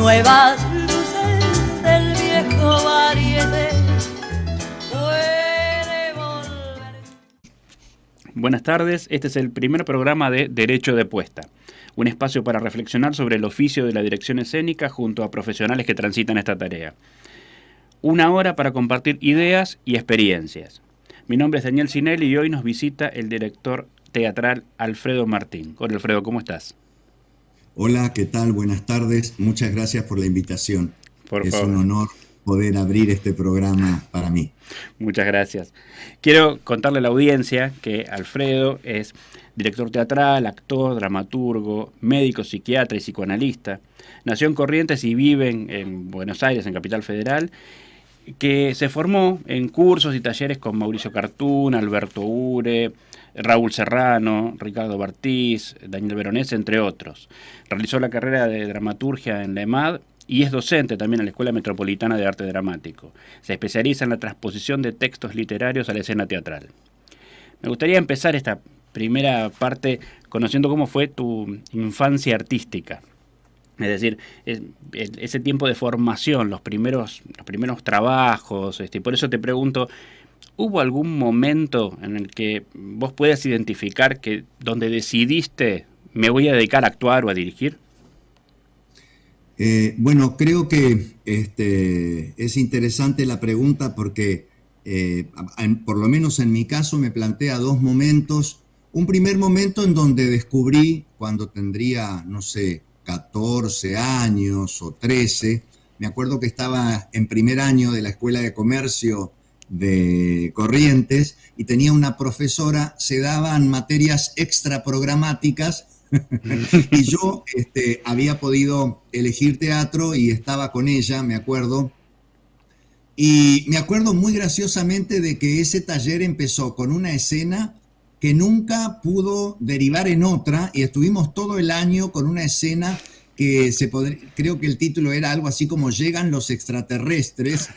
nuevas luces del viejo variete puede volver. Buenas tardes, este es el primer programa de Derecho de Puesta, un espacio para reflexionar sobre el oficio de la dirección escénica junto a profesionales que transitan esta tarea. Una hora para compartir ideas y experiencias. Mi nombre es Daniel Cinelli y hoy nos visita el director teatral Alfredo Martín. Hola Alfredo, ¿cómo estás? Hola, ¿qué tal? Buenas tardes. Muchas gracias por la invitación. Por favor. Un honor poder abrir este programa para mí. Muchas gracias. Quiero contarle a la audiencia que Alfredo es director teatral, actor, dramaturgo, médico, psiquiatra y psicoanalista. Nació en Corrientes y vive en Buenos Aires, en Capital Federal, que se formó en cursos y talleres con Mauricio Cartún, Alberto Ure, Raúl Serrano, Ricardo Bartiz, Daniel Veronese, entre otros. Realizó la carrera de dramaturgia en la EMAD y es docente también en la Escuela Metropolitana de Arte Dramático. Se especializa en la transposición de textos literarios a la escena teatral. Me gustaría empezar esta primera parte conociendo cómo fue tu infancia artística. Es decir, ese tiempo de formación, los primeros trabajos, y por eso te pregunto, ¿hubo algún momento en el que vos puedas identificar que donde decidiste me voy a dedicar a actuar o a dirigir? Bueno, creo que es interesante la pregunta porque, por lo menos en mi caso, me plantea dos momentos. Un primer momento en donde descubrí, cuando tendría, 14 años o 13, me acuerdo que estaba en primer año de la Escuela de Comercio de Corrientes y tenía una profesora, se daban materias extra programáticas y yo había podido elegir teatro y estaba con ella, me acuerdo. Y me acuerdo muy graciosamente de que ese taller empezó con una escena que nunca pudo derivar en otra, y estuvimos todo el año con una escena que creo que el título era algo así como Llegan los extraterrestres,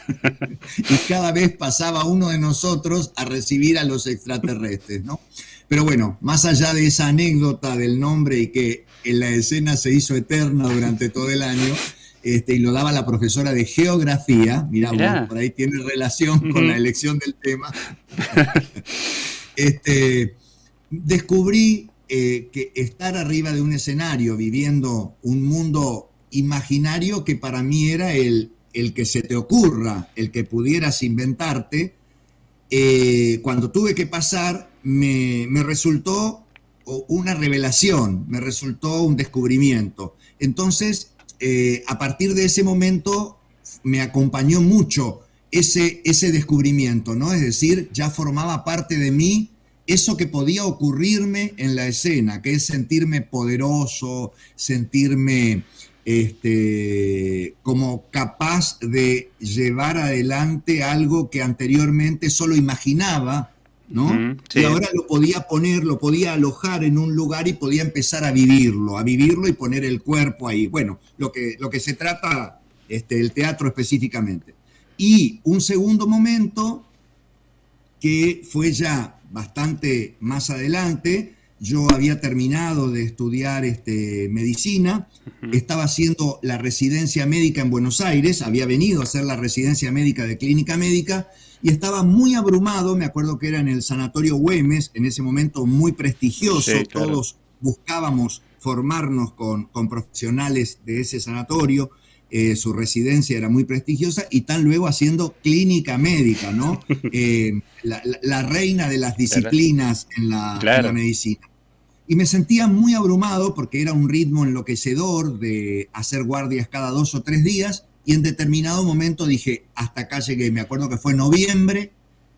y cada vez pasaba uno de nosotros a recibir a los extraterrestres, ¿no? Pero bueno, más allá de esa anécdota del nombre y que en la escena se hizo eterna durante todo el año, y lo daba la profesora de geografía, mirá. Vos, por ahí tiene relación con la elección del tema. Descubrí que estar arriba de un escenario viviendo un mundo imaginario que para mí era el que se te ocurra, el que pudieras inventarte, cuando tuve que pasar me resultó una revelación, me resultó un descubrimiento. Entonces, a partir de ese momento me acompañó mucho ese descubrimiento, ¿no? Es decir, ya formaba parte de mí eso que podía ocurrirme en la escena, que es sentirme poderoso, sentirme como capaz de llevar adelante algo que anteriormente solo imaginaba, ¿no? Sí. Y ahora lo podía poner, lo podía alojar en un lugar y podía empezar a vivirlo y poner el cuerpo ahí. Bueno, lo que se trata el teatro específicamente. Y un segundo momento que fue ya bastante más adelante. Yo había terminado de estudiar medicina, estaba haciendo la residencia médica en Buenos Aires, había venido a hacer la residencia médica de clínica médica y estaba muy abrumado. Me acuerdo que era en el Sanatorio Güemes, en ese momento muy prestigioso, sí, claro. Todos buscábamos formarnos con profesionales de ese sanatorio. Su residencia era muy prestigiosa y están luego haciendo clínica médica, ¿no? La reina de las disciplinas en la medicina. Y me sentía muy abrumado porque era un ritmo enloquecedor de hacer guardias cada 2 o 3 días y en determinado momento dije, hasta acá llegué. Me acuerdo que fue noviembre,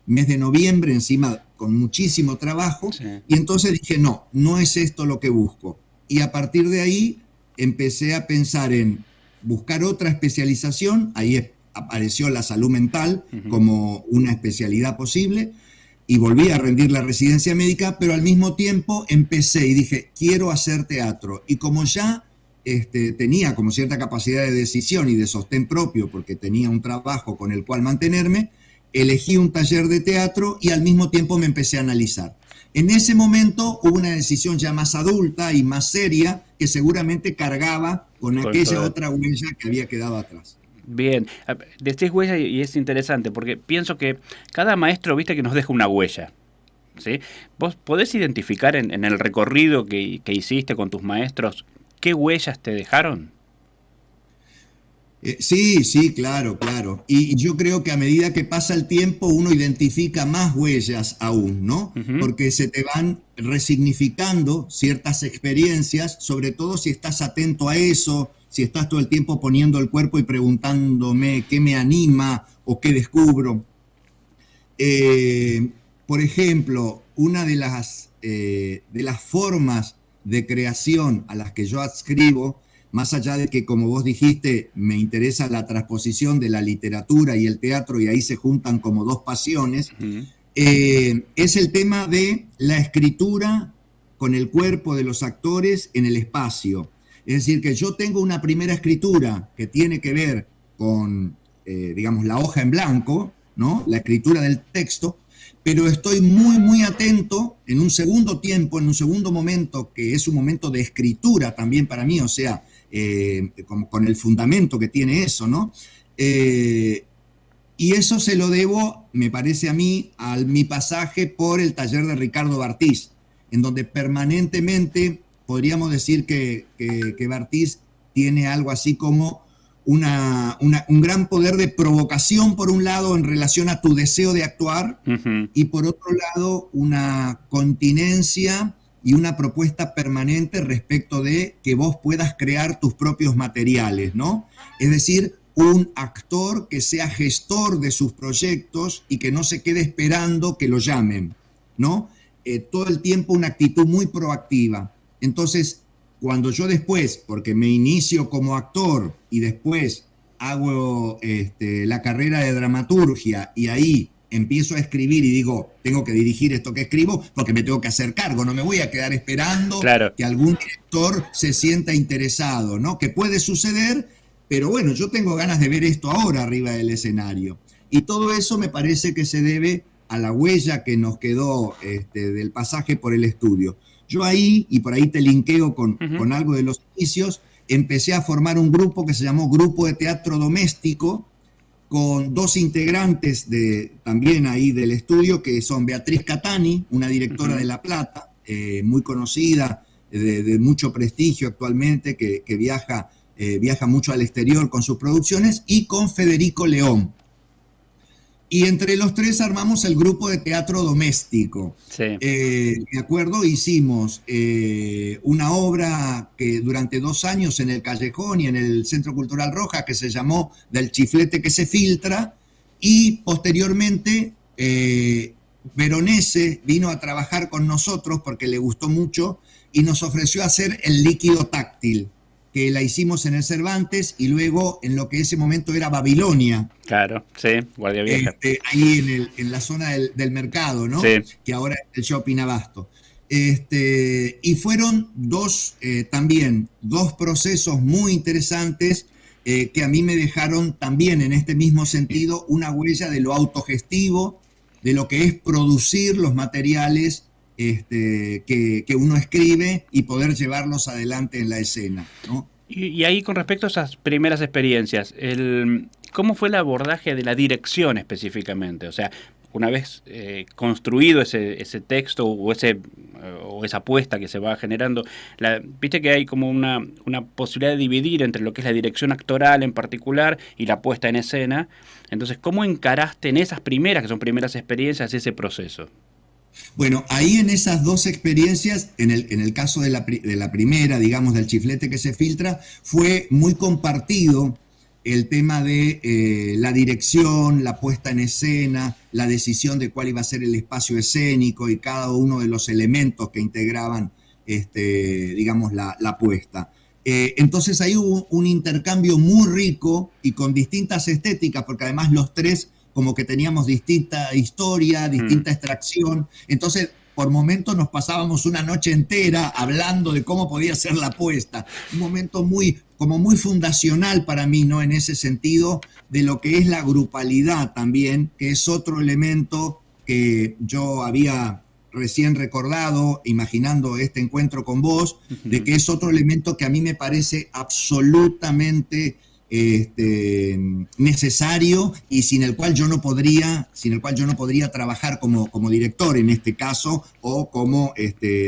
mes de noviembre, encima con muchísimo trabajo, sí. Y entonces dije, no es esto lo que busco. Y a partir de ahí empecé a pensar en buscar otra especialización. Ahí apareció la salud mental como una especialidad posible y volví a rendir la residencia médica, pero al mismo tiempo empecé y dije, quiero hacer teatro. Y como ya tenía como cierta capacidad de decisión y de sostén propio, porque tenía un trabajo con el cual mantenerme, elegí un taller de teatro y al mismo tiempo me empecé a analizar. En ese momento hubo una decisión ya más adulta y más seria que seguramente cargaba con Con aquella toda- otra huella que había quedado atrás. Bien, decís huella y es interesante porque pienso que cada maestro, viste, que nos deja una huella, ¿sí? ¿Vos podés identificar en el recorrido que hiciste con tus maestros qué huellas te dejaron? Sí, sí, claro, claro. Y yo creo que a medida que pasa el tiempo uno identifica más huellas aún, ¿no? Ujú. Porque se te van resignificando ciertas experiencias, sobre todo si estás atento a eso, si estás todo el tiempo poniendo el cuerpo y preguntándome qué me anima o qué descubro. Eh, por ejemplo, una de las formas de creación a las que yo adscribo, más allá de que, como vos dijiste, me interesa la transposición de la literatura y el teatro, y ahí se juntan como dos pasiones, Ujú. es el tema de la escritura con el cuerpo de los actores en el espacio. Es decir, que yo tengo una primera escritura que tiene que ver con, digamos, la hoja en blanco, ¿no? La escritura del texto, pero estoy muy, muy atento en un segundo tiempo, en un segundo momento, que es un momento de escritura también para mí, o sea, como con el fundamento que tiene eso, ¿no? Y eso se lo debo, me parece a mí, a mi pasaje por el taller de Ricardo Bartís, en donde permanentemente podríamos decir que Bartís tiene algo así como un gran poder de provocación, por un lado, en relación a tu deseo de actuar, Ujú. y por otro lado, una continencia y una propuesta permanente respecto de que vos puedas crear tus propios materiales, ¿no? Es decir, un actor que sea gestor de sus proyectos y que no se quede esperando que lo llamen, ¿no? Todo el tiempo una actitud muy proactiva. Entonces, cuando yo después, porque me inicio como actor y después hago la carrera de dramaturgia y ahí empiezo a escribir y digo, tengo que dirigir esto que escribo porque me tengo que hacer cargo, no me voy a quedar esperando Claro. que algún director se sienta interesado, ¿no? Que puede suceder, pero bueno, yo tengo ganas de ver esto ahora arriba del escenario. Y todo eso me parece que se debe a la huella que nos quedó del pasaje por el estudio. Yo ahí, y por ahí te linkeo con algo de los inicios, empecé a formar un grupo que se llamó Grupo de Teatro Doméstico, con dos integrantes también ahí del estudio, que son Beatriz Catani, una directora de La Plata, muy conocida, de mucho prestigio actualmente, que viaja mucho al exterior con sus producciones, y con Federico León. Y entre los tres armamos el grupo de teatro doméstico. Sí. Me acuerdo, hicimos una obra que durante 2 años en el Callejón y en el Centro Cultural Roja, que se llamó Del chiflete que se filtra, y posteriormente Veronese vino a trabajar con nosotros porque le gustó mucho y nos ofreció hacer El líquido táctil, que la hicimos en el Cervantes y luego en lo que ese momento era Babilonia. Claro, sí, Guardia Vieja. Ahí en la zona del mercado, ¿no? Sí. Que ahora es el Shopping Abasto. Y fueron también dos procesos muy interesantes que a mí me dejaron también en este mismo sentido una huella de lo autogestivo, de lo que es producir los materiales que uno escribe y poder llevarlos adelante en la escena, ¿no? Y ahí con respecto a esas primeras experiencias, ¿cómo fue el abordaje de la dirección específicamente? O sea, una vez construido ese texto o esa apuesta que se va generando, viste que hay como una posibilidad de dividir entre lo que es la dirección actoral en particular y la puesta en escena. Entonces, ¿cómo encaraste en esas primeras, que son primeras experiencias, ese proceso? Bueno, ahí en esas dos experiencias, en el caso de la primera, digamos, del chiflete que se filtra, fue muy compartido el tema de la dirección, la puesta en escena, la decisión de cuál iba a ser el espacio escénico y cada uno de los elementos que integraban, digamos, la puesta. Entonces ahí hubo un intercambio muy rico y con distintas estéticas, porque además los tres como que teníamos distinta historia, distinta extracción. Entonces, por momentos nos pasábamos una noche entera hablando de cómo podía ser la puesta. Un momento muy fundacional para mí, ¿no? En ese sentido, de lo que es la grupalidad también, que es otro elemento que yo había recién recordado, imaginando este encuentro con vos, de que es otro elemento que a mí me parece absolutamente necesario y sin el cual yo no podría trabajar como director en este caso o como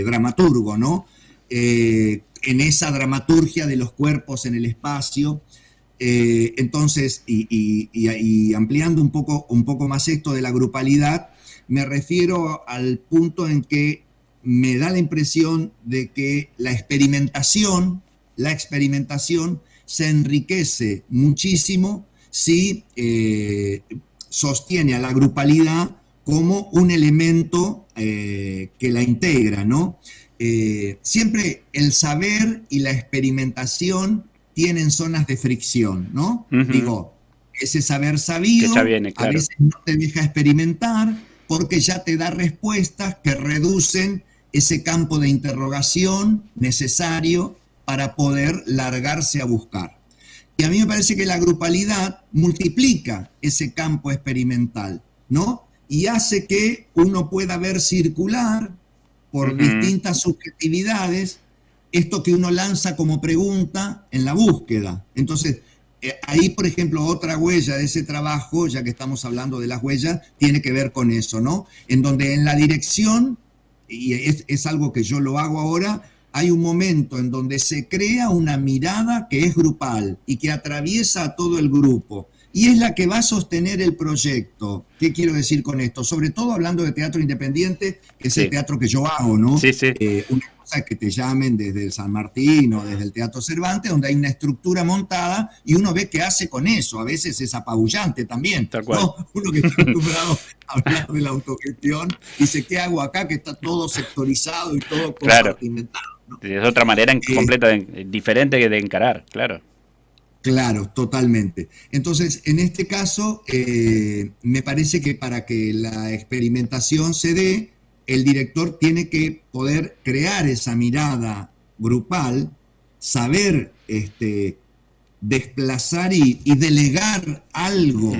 dramaturgo, ¿no? En esa dramaturgia de los cuerpos en el espacio. Entonces, y ampliando un poco más esto de la grupalidad, me refiero al punto en que me da la impresión de que la experimentación se enriquece muchísimo si sostiene a la grupalidad como un elemento que la integra, ¿no? Siempre el saber y la experimentación tienen zonas de fricción, ¿no? Digo, ese saber sabido que ya viene, claro. A veces no te deja experimentar porque ya te da respuestas que reducen ese campo de interrogación necesario para poder largarse a buscar. Y a mí me parece que la grupalidad multiplica ese campo experimental, ¿no? Y hace que uno pueda ver circular por distintas subjetividades esto que uno lanza como pregunta en la búsqueda. Entonces, ahí, por ejemplo, otra huella de ese trabajo, ya que estamos hablando de las huellas, tiene que ver con eso, ¿no? En donde en la dirección, y es algo que yo lo hago ahora, hay un momento en donde se crea una mirada que es grupal y que atraviesa a todo el grupo. Y es la que va a sostener el proyecto. ¿Qué quiero decir con esto? Sobre todo hablando de teatro independiente, que es el teatro que yo hago, ¿no? Sí, sí. Una cosa es que te llamen desde el San Martín o desde el Teatro Cervantes, donde hay una estructura montada y uno ve qué hace con eso. A veces es apabullante también, ¿no? Uno que está acostumbrado a hablar de la autogestión dice, ¿qué hago acá? Que está todo sectorizado y todo compartimentado, ¿no? Es otra manera diferente de encarar, claro. Claro, totalmente. Entonces, en este caso, me parece que para que la experimentación se dé, el director tiene que poder crear esa mirada grupal, saber desplazar y delegar algo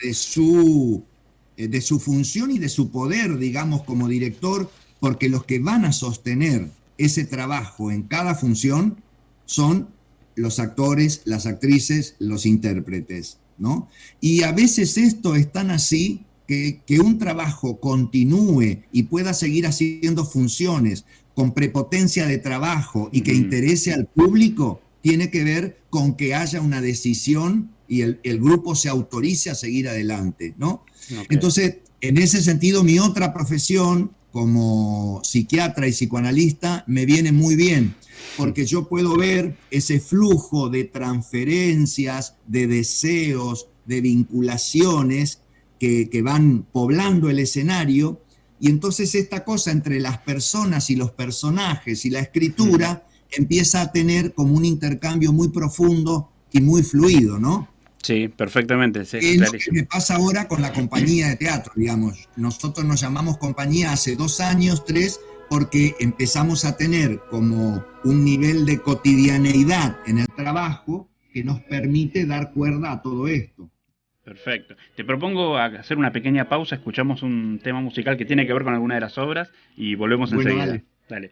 de su función y de su poder, digamos, como director, porque los que van a sostener ese trabajo en cada función son los actores, las actrices, los intérpretes, ¿no? Y a veces esto es tan así que un trabajo continúe y pueda seguir haciendo funciones con prepotencia de trabajo y que interese al público, tiene que ver con que haya una decisión y el grupo se autorice a seguir adelante, ¿no? Okay. Entonces, en ese sentido, mi otra profesión como psiquiatra y psicoanalista me viene muy bien, porque yo puedo ver ese flujo de transferencias, de deseos, de vinculaciones que van poblando el escenario, y entonces esta cosa entre las personas y los personajes y la escritura empieza a tener como un intercambio muy profundo y muy fluido, ¿no? Sí, perfectamente. Sí, es lo que me pasa ahora con la compañía de teatro, digamos. Nosotros nos llamamos compañía hace 2 años, 3, porque empezamos a tener como un nivel de cotidianeidad en el trabajo que nos permite dar cuerda a todo esto. Perfecto. Te propongo hacer una pequeña pausa, escuchamos un tema musical que tiene que ver con alguna de las obras y volvemos enseguida. Dale.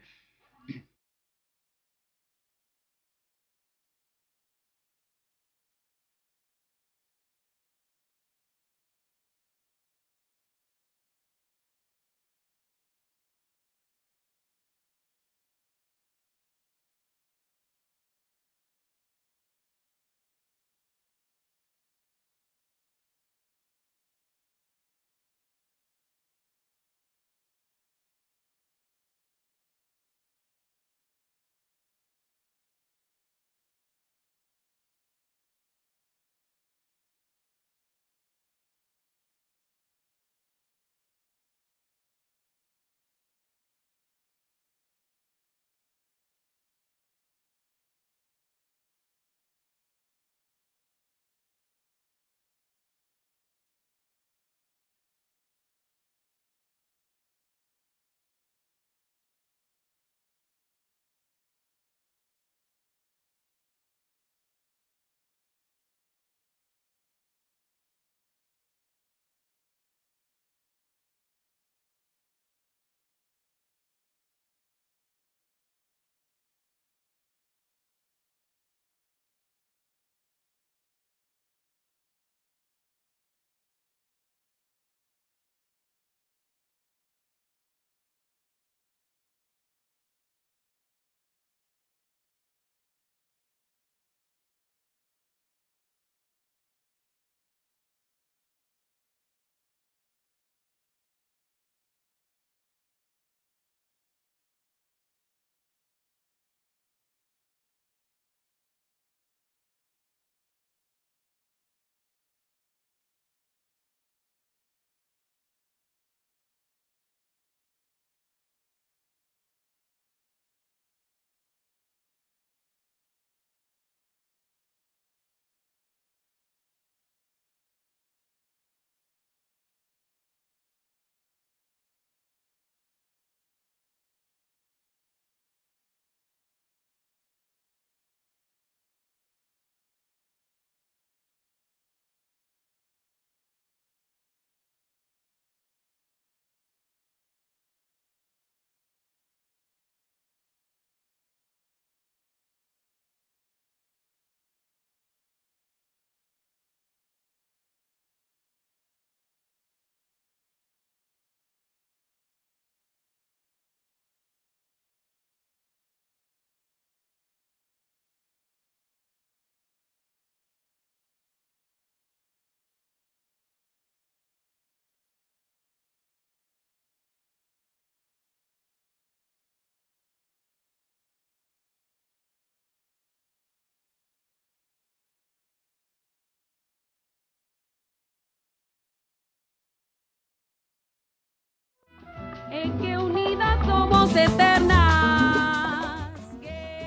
eternas.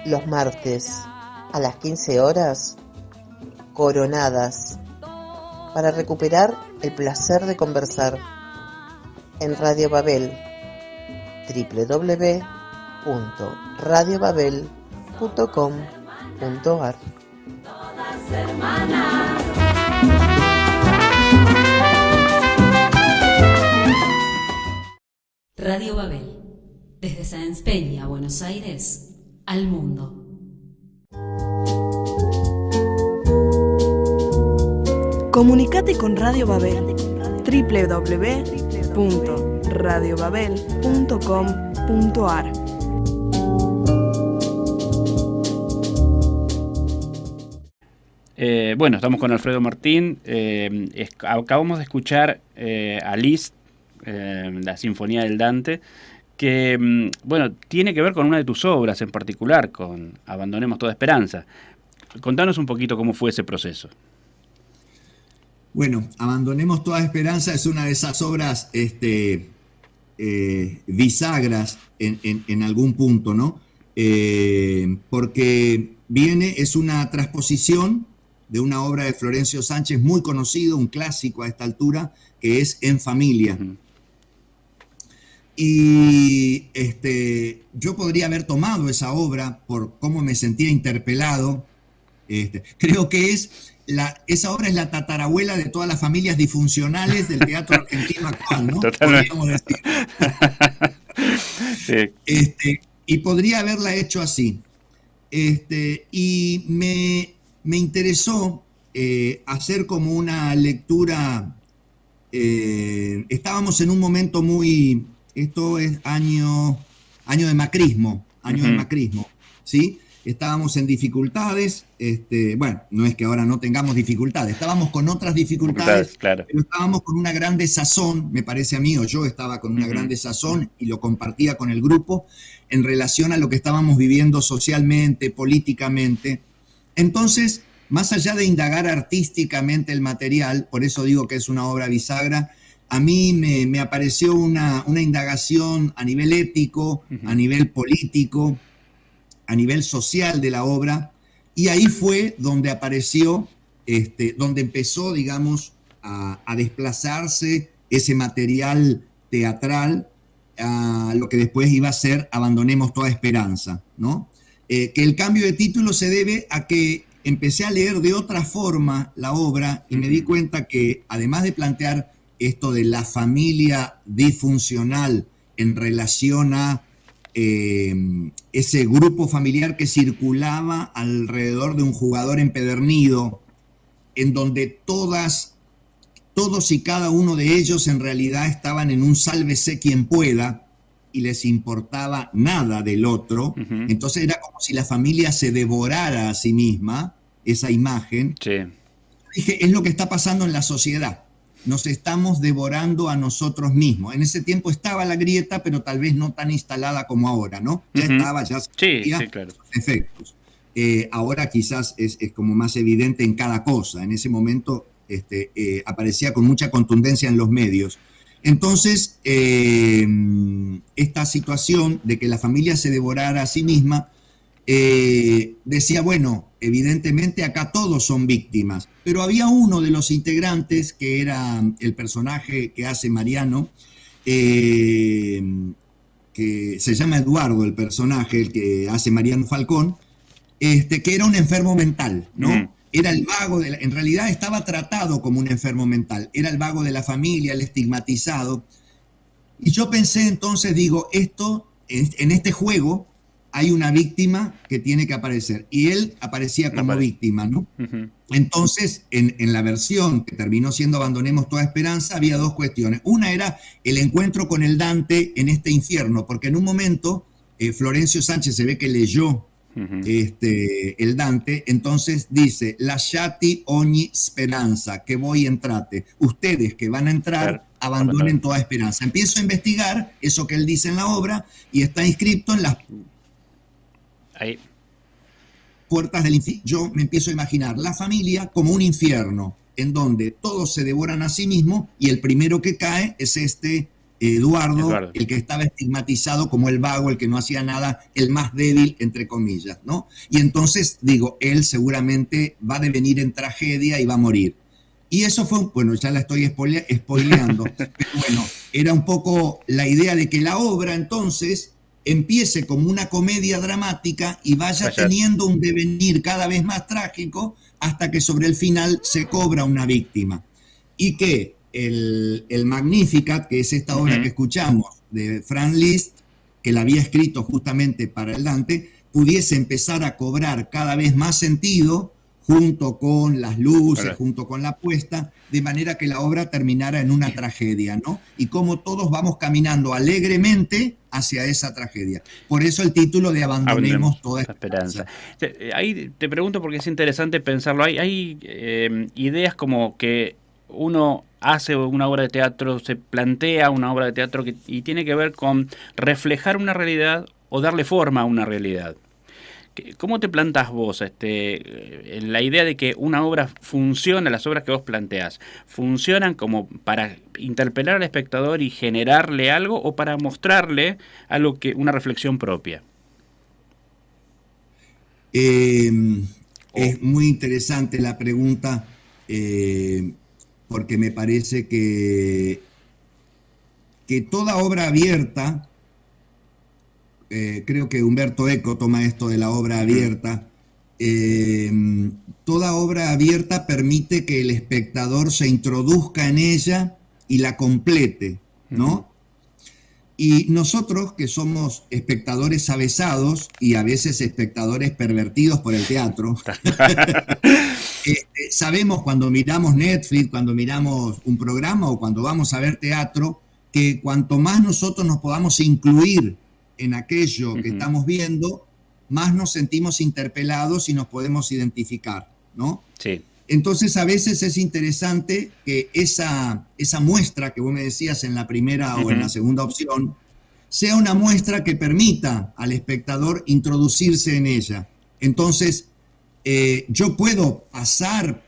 Los martes a las 15 horas, Coronadas, para recuperar el placer de conversar en Radio Babel, www.radiobabel.com.ar. Radio Babel, desde Sáenz Peña, Buenos Aires, al mundo. Comunicate con Radio Babel, www.radiobabel.com.ar. Bueno, estamos con Alfredo Martín. Acabamos de escuchar a Liszt, la Sinfonía del Dante, que bueno, tiene que ver con una de tus obras en particular, con Abandonemos toda esperanza. Contanos un poquito cómo fue ese proceso. Bueno, Abandonemos toda esperanza es una de esas obras bisagras en algún punto, ¿no? Porque es una transposición de una obra de Florencio Sánchez muy conocido, un clásico a esta altura, que es En Familia. Uh-huh. Y yo podría haber tomado esa obra por cómo me sentía interpelado. Creo que esa obra es la tatarabuela de todas las familias disfuncionales del teatro argentino actual, ¿no? Podríamos decir. Sí. Y podría haberla hecho así. Y me interesó hacer como una lectura. Estábamos en un momento muy... Esto es año de macrismo, de macrismo, ¿sí? Estábamos en dificultades, bueno, no es que ahora no tengamos dificultades, estábamos con otras dificultades, claro. Pero estábamos con una gran desazón, me parece a mí, o yo estaba con una gran desazón y lo compartía con el grupo en relación a lo que estábamos viviendo socialmente, políticamente. Entonces, más allá de indagar artísticamente el material, por eso digo que es una obra bisagra, a mí me apareció una indagación a nivel ético, a nivel político, a nivel social de la obra, y ahí fue donde apareció, donde empezó, digamos, a desplazarse ese material teatral a lo que después iba a ser Abandonemos toda esperanza, ¿no? Que el cambio de título se debe a que empecé a leer de otra forma la obra y me di cuenta que, además de plantear esto de la familia disfuncional en relación a ese grupo familiar que circulaba alrededor de un jugador empedernido, en donde todos y cada uno de ellos en realidad estaban en un sálvese quien pueda y les importaba nada del otro. Uh-huh. Entonces era como si la familia se devorara a sí misma, esa imagen. Sí. Dije, es lo que está pasando en la sociedad. Nos estamos devorando a nosotros mismos. En ese tiempo estaba la grieta, pero tal vez no tan instalada como ahora, ¿no? Ya estaba, ya se veía claro. Los efectos. Ahora quizás es como más evidente en cada cosa. En ese momento aparecía con mucha contundencia en los medios. Entonces, esta situación de que la familia se devorara a sí misma, decía, bueno, evidentemente acá todos son víctimas, pero había uno de los integrantes, que era el personaje que hace Mariano, que se llama Eduardo, el personaje, el que hace Mariano Falcón, que era un enfermo mental, ¿no? Era el vago, en realidad estaba tratado como un enfermo mental, era el vago de la familia, el estigmatizado. Y yo pensé entonces, digo, en este juego hay una víctima que tiene que aparecer. Y él aparecía como víctima, ¿no? Uh-huh. Entonces, en la versión que terminó siendo Abandonemos toda esperanza, había dos cuestiones. Una era el encuentro con el Dante en este infierno, porque en un momento Florencio Sánchez se ve que leyó el Dante, entonces dice, lasciati ogni speranza, que voy entrate. Ustedes que van a entrar, abandonen toda esperanza. Empiezo a investigar eso que él dice en la obra y está inscrito en las puertas del infierno. Yo me empiezo a imaginar la familia como un infierno, en donde todos se devoran a sí mismos y el primero que cae es Eduardo, el que estaba estigmatizado como el vago, el que no hacía nada, el más débil, entre comillas, ¿no? Y entonces, digo, él seguramente va a devenir en tragedia y va a morir. Y eso fue, bueno, ya la estoy spoileando, pero bueno, era un poco la idea de que la obra entonces empiece como una comedia dramática y vaya teniendo un devenir cada vez más trágico hasta que sobre el final se cobra una víctima. Y que el Magnificat, que es esta obra que escuchamos de Franz Liszt, que la había escrito justamente para el Dante, pudiese empezar a cobrar cada vez más sentido junto con las luces, junto con la puesta, de manera que la obra terminara en una tragedia, ¿no? Y cómo todos vamos caminando alegremente hacia esa tragedia. Por eso el título de Abandonemos toda esperanza. Ahí te pregunto porque es interesante pensarlo. Hay ideas como que uno hace una obra de teatro, se plantea una obra de teatro y tiene que ver con reflejar una realidad o darle forma a una realidad. ¿Cómo te plantás vos en la idea de que una obra funciona, las obras que vos planteás, funcionan como para interpelar al espectador y generarle algo o para mostrarle algo una reflexión propia? Es muy interesante la pregunta, porque me parece que toda obra abierta, creo que Umberto Eco toma esto de la obra abierta, toda obra abierta permite que el espectador se introduzca en ella y la complete, ¿no? Y nosotros, que somos espectadores avesados y a veces espectadores pervertidos por el teatro, sabemos cuando miramos Netflix, cuando miramos un programa o cuando vamos a ver teatro, que cuanto más nosotros nos podamos incluir en aquello que estamos viendo, más nos sentimos interpelados y nos podemos identificar, ¿no? Sí. Entonces a veces es interesante que esa muestra que vos me decías en la primera o en la segunda opción, sea una muestra que permita al espectador introducirse en ella. Entonces, yo puedo pasar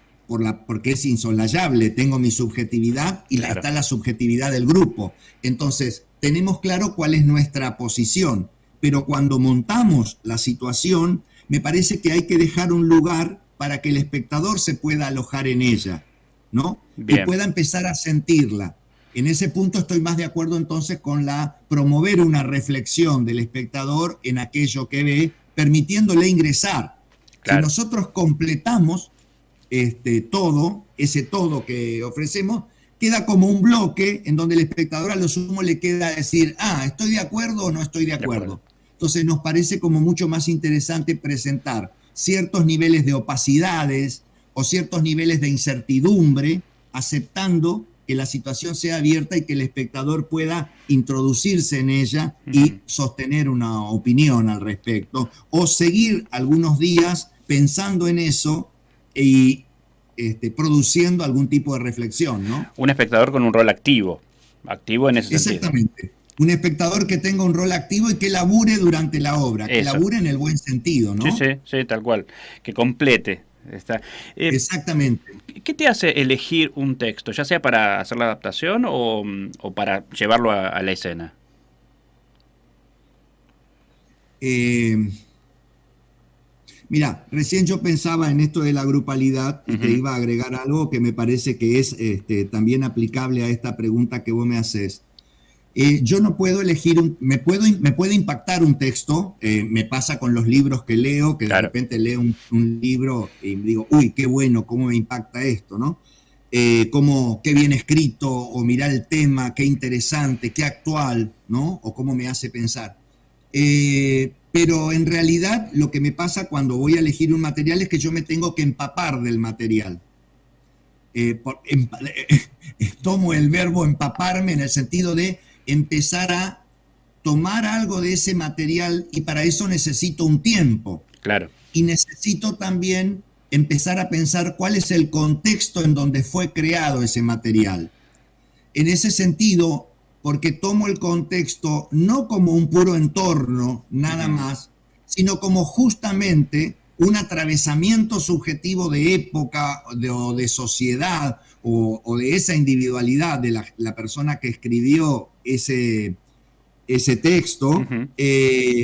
porque es insolayable, tengo mi subjetividad y está la subjetividad del grupo. Entonces, tenemos claro cuál es nuestra posición, pero cuando montamos la situación, me parece que hay que dejar un lugar para que el espectador se pueda alojar en ella, ¿no? Bien. Que pueda empezar a sentirla. En ese punto estoy más de acuerdo entonces con promover una reflexión del espectador en aquello que ve, permitiéndole ingresar. Claro. Si nosotros completamos ese todo que ofrecemos, queda como un bloque en donde el espectador a lo sumo le queda decir, ¿estoy de acuerdo o no estoy de acuerdo? Entonces nos parece como mucho más interesante presentar ciertos niveles de opacidades o ciertos niveles de incertidumbre, aceptando que la situación sea abierta y que el espectador pueda introducirse en ella y sostener una opinión al respecto, o seguir algunos días pensando en eso y produciendo algún tipo de reflexión, ¿no? Un espectador con un rol activo en ese sentido. Exactamente. Un espectador que tenga un rol activo y que labure durante la obra, que labure en el buen sentido, ¿no? Sí, tal cual. Que complete. Exactamente. ¿Qué te hace elegir un texto, ya sea para hacer la adaptación o para llevarlo a la escena? Mira, recién yo pensaba en esto de la grupalidad y te iba a agregar algo que me parece que es también aplicable a esta pregunta que vos me haces. Yo no puedo elegir, me puede impactar un texto, me pasa con los libros que leo, que de repente leo un libro y digo, uy, qué bueno, cómo me impacta esto, ¿no? Qué bien escrito, o mirar el tema, qué interesante, qué actual, ¿no? O cómo me hace pensar. Pero en realidad lo que me pasa cuando voy a elegir un material es que yo me tengo que empapar del material. Tomo el verbo empaparme en el sentido de empezar a tomar algo de ese material, y para eso necesito un tiempo. Claro. Y necesito también empezar a pensar cuál es el contexto en donde fue creado ese material. En ese sentido, porque tomo el contexto no como un puro entorno, nada más, sino como justamente un atravesamiento subjetivo de época o de sociedad, o de esa individualidad de la persona que escribió ese texto,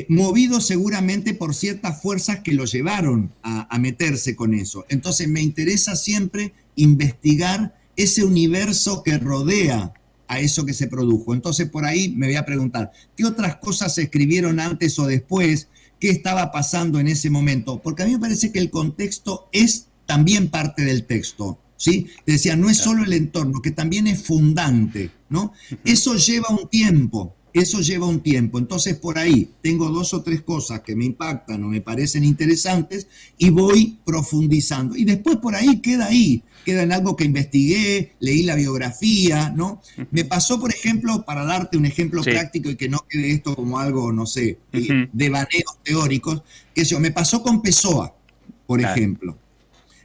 movido seguramente por ciertas fuerzas que lo llevaron a meterse con eso. Entonces me interesa siempre investigar ese universo que rodea a eso que se produjo. Entonces por ahí me voy a preguntar, ¿qué otras cosas se escribieron antes o después? ¿Qué estaba pasando en ese momento? Porque a mí me parece que el contexto es también parte del texto, ¿sí? Te decía, no es solo el entorno, que también es fundante, ¿no? Eso lleva un tiempo. Entonces por ahí tengo 2 o 3 cosas que me impactan o me parecen interesantes y voy profundizando. Y después por ahí queda en algo que investigué, leí la biografía, ¿no? Me pasó, por ejemplo, para darte un ejemplo práctico y que no quede esto como algo, no sé, devaneos teóricos, me pasó con Pessoa, por ejemplo.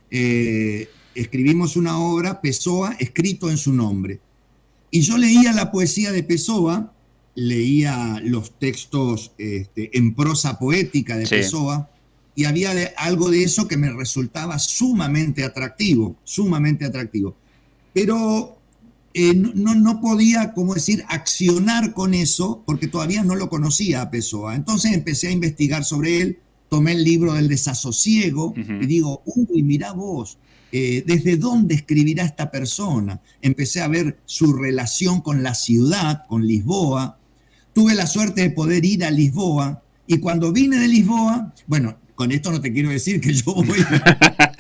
Escribimos una obra, Pessoa, escrito en su nombre. Y yo leía la poesía de Pessoa, leía los textos en prosa poética de Pessoa, y había algo de eso que me resultaba sumamente atractivo. Pero no podía, como decir, accionar con eso, porque todavía no lo conocía a Pessoa. Entonces empecé a investigar sobre él, tomé el libro del Desasosiego, y digo, uy, mirá vos, ¿desde dónde escribirá esta persona? Empecé a ver su relación con la ciudad, con Lisboa. Tuve la suerte de poder ir a Lisboa, y cuando vine de Lisboa, bueno, con esto no te quiero decir que yo voy a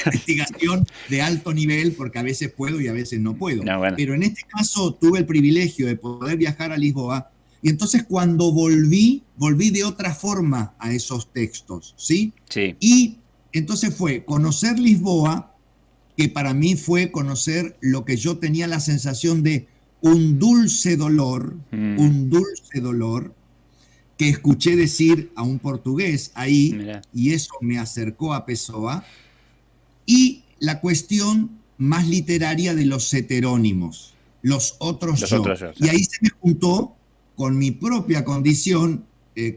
investigación de alto nivel, porque a veces puedo y a veces no puedo. No, bueno. Pero en este caso tuve el privilegio de poder viajar a Lisboa, y entonces cuando volví de otra forma a esos textos, ¿sí? Sí. Y entonces fue conocer Lisboa, que para mí fue conocer lo que yo tenía la sensación de un dulce dolor que escuché decir a un portugués ahí. Mirá. Y eso me acercó a Pessoa, y la cuestión más literaria de los heterónimos, los otros yo. Y ahí se me juntó con mi propia condición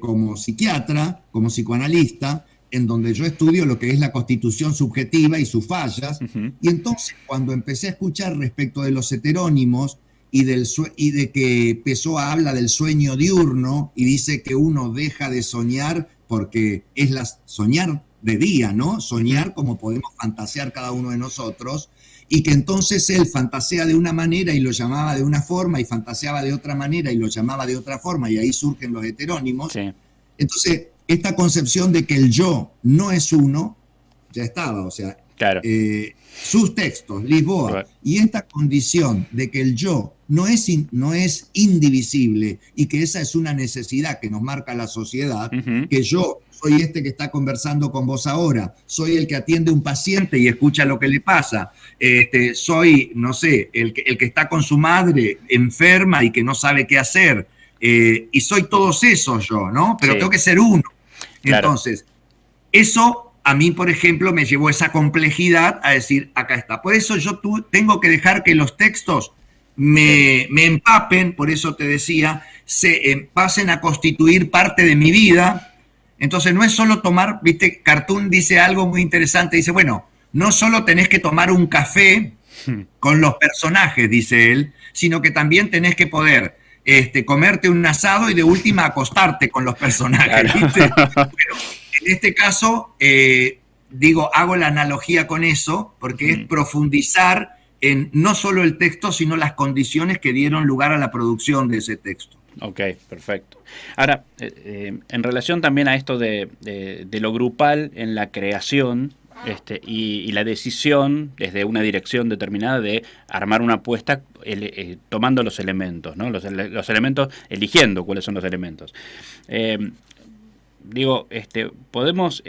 como psiquiatra, como psicoanalista, en donde yo estudio lo que es la constitución subjetiva y sus fallas. Y entonces cuando empecé a escuchar respecto de los heterónimos, y de que Pessoa habla del sueño diurno y dice que uno deja de soñar porque es soñar de día, ¿no? Soñar como podemos fantasear cada uno de nosotros, y que entonces él fantasea de una manera y lo llamaba de una forma, y fantaseaba de otra manera y lo llamaba de otra forma, y ahí surgen los heterónimos. Sí. Entonces, esta concepción de que el yo no es uno, ya estaba, o sea, claro. Sus textos, Lisboa, right. Y esta condición de que el yo no es indivisible, y que esa es una necesidad que nos marca la sociedad, que yo soy este que está conversando con vos ahora, soy el que atiende a un paciente y escucha lo que le pasa, soy, no sé, el que está con su madre enferma y que no sabe qué hacer, y soy todos esos yo, ¿no? Pero tengo que ser uno. Claro. Entonces, eso a mí, por ejemplo, me llevó esa complejidad a decir, acá está. Por eso yo tengo que dejar que los textos me empapen, por eso te decía, pasen a constituir parte de mi vida. Entonces no es solo tomar, viste, Cartoon dice algo muy interesante, dice, bueno, no solo tenés que tomar un café con los personajes, dice él, sino que también tenés que poder comerte un asado y de última acostarte con los personajes, claro. ¿Viste? Bueno, en este caso, hago la analogía con eso, porque es profundizar en no solo el texto, sino las condiciones que dieron lugar a la producción de ese texto. Ok, perfecto. Ahora, en relación también a esto de lo grupal en la creación, y la decisión desde una dirección determinada de armar una apuesta tomando los elementos, ¿no? Los elementos, eligiendo cuáles son los elementos. Podemos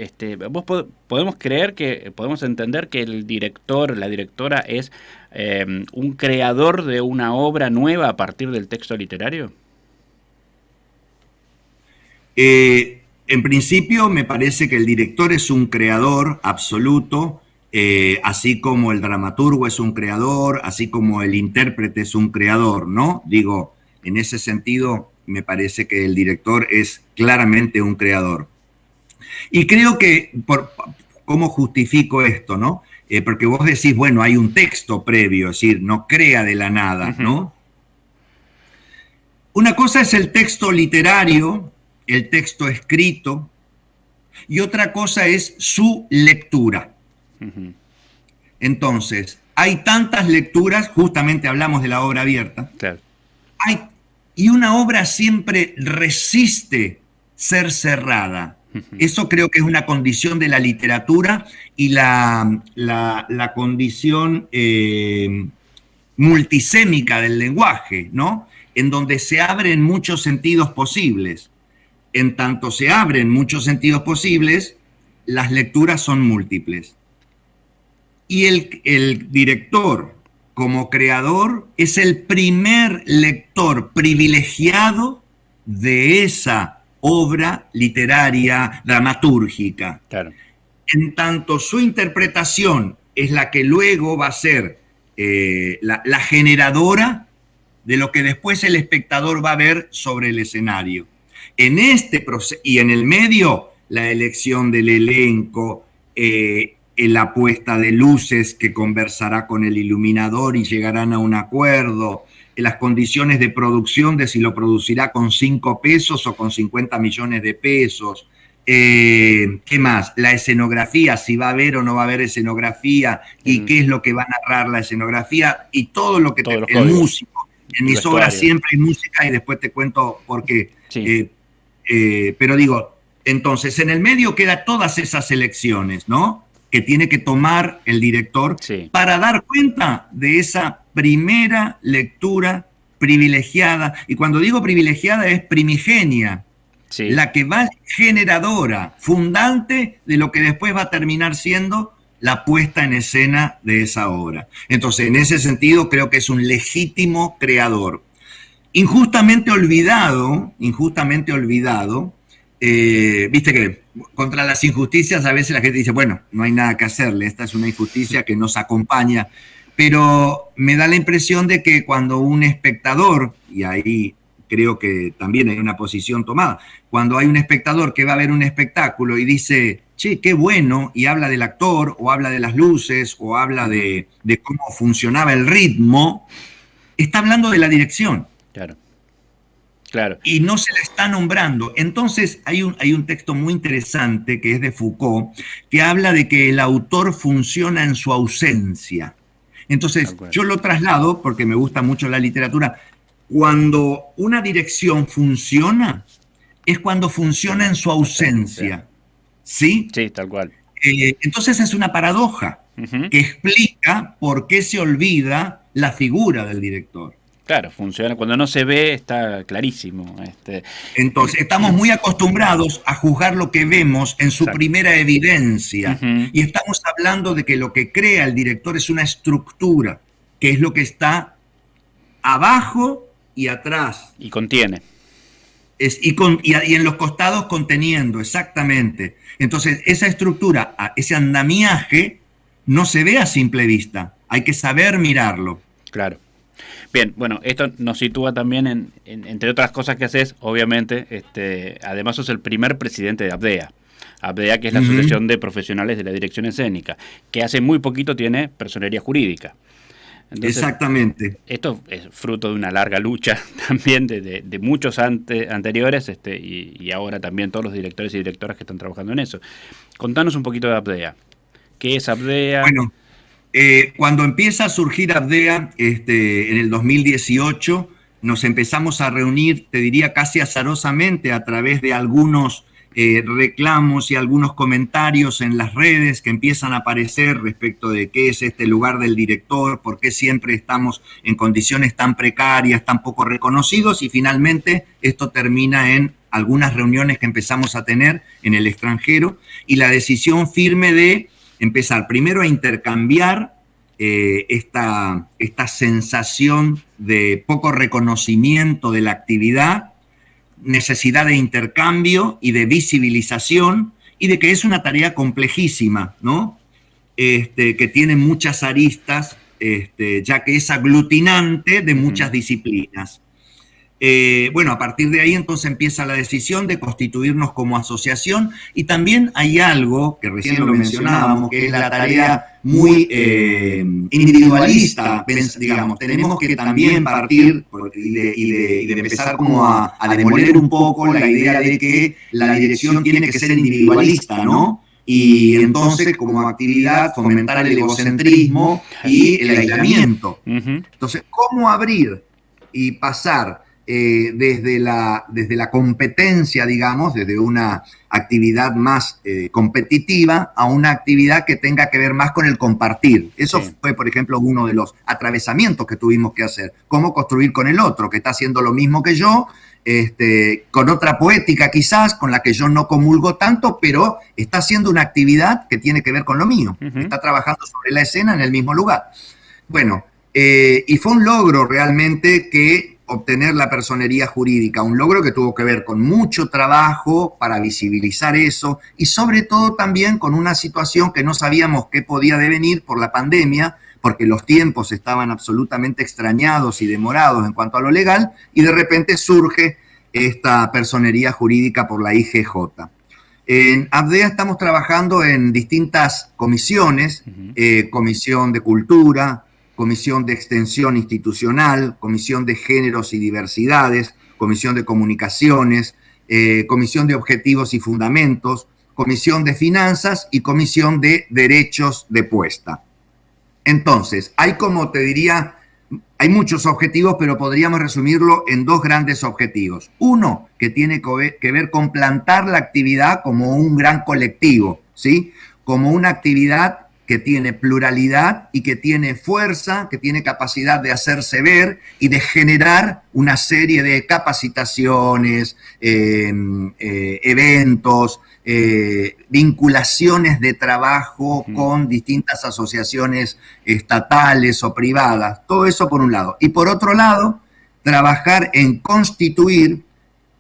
creer que, podemos entender que el director, la directora es un creador de una obra nueva a partir del texto literario. En principio me parece que el director es un creador absoluto, así como el dramaturgo es un creador, así como el intérprete es un creador, ¿no? Digo, en ese sentido me parece que el director es claramente un creador. Y creo que, ¿cómo justifico esto, no? porque vos decís, bueno, hay un texto previo, es decir, no crea de la nada, ¿no? Una cosa es el texto literario, el texto escrito, y otra cosa es su lectura. Entonces, hay tantas lecturas, justamente hablamos de la obra abierta, Claro. Y una obra siempre resiste ser cerrada. Eso creo que es una condición de la literatura y la condición multisémica del lenguaje, ¿no? En donde se abren muchos sentidos posibles. En tanto se abren muchos sentidos posibles, las lecturas son múltiples. Y el director, como creador, es el primer lector privilegiado de esa obra literaria, dramatúrgica. Claro. En tanto su interpretación es la que luego va a ser la generadora de lo que después el espectador va a ver sobre el escenario. En este proceso, y en el medio, la elección del elenco, la puesta de luces que conversará con el iluminador y llegarán a un acuerdo, las condiciones de producción de si lo producirá con 5 pesos o con 50 millones de pesos. ¿Qué más? La escenografía, si va a haber o no va a haber escenografía y qué es lo que va a narrar la escenografía y todo lo que el músico. En mis obras siempre hay música y después te cuento por qué. Sí. Pero digo, entonces en el medio quedan todas esas elecciones, ¿no? Que tiene que tomar el director para dar cuenta de esa primera lectura privilegiada. Y cuando digo privilegiada es primigenia, la que va generadora, fundante de lo que después va a terminar siendo la puesta en escena de esa obra. Entonces, en ese sentido, creo que es un legítimo creador. Injustamente olvidado, viste que contra las injusticias a veces la gente dice, bueno, no hay nada que hacerle, esta es una injusticia que nos acompaña, pero me da la impresión de que cuando un espectador, y ahí creo que también hay una posición tomada, cuando hay un espectador que va a ver un espectáculo y dice, che, qué bueno, y habla del actor, o habla de las luces, o habla de cómo funcionaba el ritmo, está hablando de la dirección. Claro. Y no se la está nombrando. Entonces hay un texto muy interesante que es de Foucault, que habla de que el autor funciona en su ausencia. Entonces yo lo traslado, porque me gusta mucho la literatura, cuando una dirección funciona, es cuando funciona en su ausencia. ¿Sí? Sí, tal cual. Entonces es una paradoja que explica por qué se olvida la figura del director. Claro, funciona. Cuando no se ve está clarísimo. Entonces, estamos muy acostumbrados a juzgar lo que vemos en su primera evidencia. Y estamos hablando de que lo que crea el director es una estructura, que es lo que está abajo y atrás. Y contiene. Y en los costados conteniendo, exactamente. Entonces, esa estructura, ese andamiaje, no se ve a simple vista. Hay que saber mirarlo. Claro. Bien, bueno, esto nos sitúa también entre otras cosas que haces, obviamente, además sos el primer presidente de ABDEA. ABDEA, que es la Asociación de Profesionales de la Dirección Escénica, que hace muy poquito tiene personería jurídica. Entonces, exactamente. Esto es fruto de una larga lucha también de muchos anteriores y ahora también todos los directores y directoras que están trabajando en eso. Contanos un poquito de ABDEA. ¿Qué es ABDEA? Bueno, cuando empieza a surgir ABDEA en el 2018, nos empezamos a reunir, te diría casi azarosamente, a través de algunos reclamos y algunos comentarios en las redes que empiezan a aparecer respecto de qué es este lugar del director, por qué siempre estamos en condiciones tan precarias, tan poco reconocidos, y finalmente esto termina en algunas reuniones que empezamos a tener en el extranjero y la decisión firme de empezar primero a intercambiar esta sensación de poco reconocimiento de la actividad, necesidad de intercambio y de visibilización, y de que es una tarea complejísima, ¿no? Que tiene muchas aristas, ya que es aglutinante de muchas disciplinas. bueno, a partir de ahí entonces empieza la decisión de constituirnos como asociación, y también hay algo que recién lo mencionábamos, que es la tarea muy individualista, digamos. Tenemos que también partir y de empezar como a demoler un poco la idea de que la dirección tiene que ser individualista, ¿no? Y entonces, como actividad, fomentar el egocentrismo y el aislamiento. Entonces, ¿cómo abrir y pasar desde la competencia, digamos, desde una actividad más competitiva a una actividad que tenga que ver más con el compartir? Eso fue, por ejemplo, uno de los atravesamientos que tuvimos que hacer. Cómo construir con el otro, que está haciendo lo mismo que yo, con otra poética quizás, con la que yo no comulgo tanto, pero está haciendo una actividad que tiene que ver con lo mío. Está trabajando sobre la escena en el mismo lugar. Bueno, y fue un logro realmente que obtener la personería jurídica, un logro que tuvo que ver con mucho trabajo para visibilizar eso, y sobre todo también con una situación que no sabíamos qué podía devenir por la pandemia, porque los tiempos estaban absolutamente extrañados y demorados en cuanto a lo legal, y de repente surge esta personería jurídica por la IGJ. En ABDEA estamos trabajando en distintas comisiones, Comisión de Cultura, Comisión de Extensión Institucional, Comisión de Géneros y Diversidades, Comisión de Comunicaciones, Comisión de Objetivos y Fundamentos, Comisión de Finanzas y Comisión de Derechos de Puesta. Entonces, hay, como te diría, hay muchos objetivos, pero podríamos resumirlo en dos grandes objetivos. Uno, que tiene que ver con plantar la actividad como un gran colectivo, ¿sí? Como una actividad que tiene pluralidad y que tiene fuerza, que tiene capacidad de hacerse ver y de generar una serie de capacitaciones, eventos, vinculaciones de trabajo con distintas asociaciones estatales o privadas. Todo eso por un lado. Y por otro lado, trabajar en constituir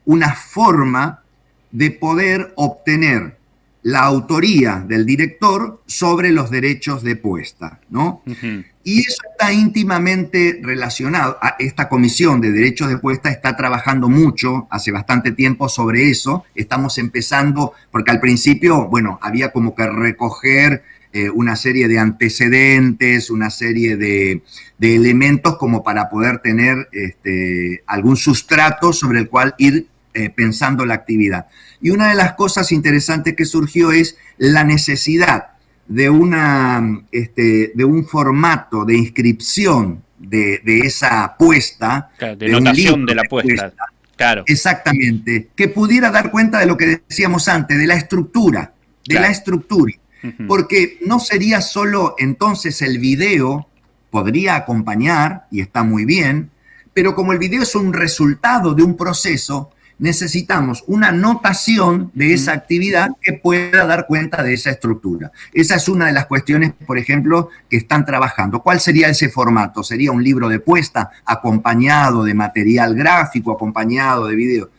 una forma de poder obtener la autoría del director sobre los derechos de puesta, ¿no? Y eso está íntimamente relacionado. Esta comisión de derechos de puesta está trabajando mucho, hace bastante tiempo, sobre eso. Estamos empezando, porque al principio, bueno, había como que recoger una serie de antecedentes, una serie de elementos como para poder tener algún sustrato sobre el cual ir pensando la actividad. Y una de las cosas interesantes que surgió es la necesidad de un formato de inscripción de esa apuesta. Claro, de notación de la apuesta. Claro. Exactamente. Que pudiera dar cuenta de lo que decíamos antes, de la estructura. La estructura. Porque no sería solo entonces el video, podría acompañar, y está muy bien, pero como el video es un resultado de un proceso, necesitamos una notación de esa actividad que pueda dar cuenta de esa estructura. Esa es una de las cuestiones, por ejemplo, que están trabajando. ¿Cuál sería ese formato? ¿Sería un libro de puesta acompañado de material gráfico, acompañado de video?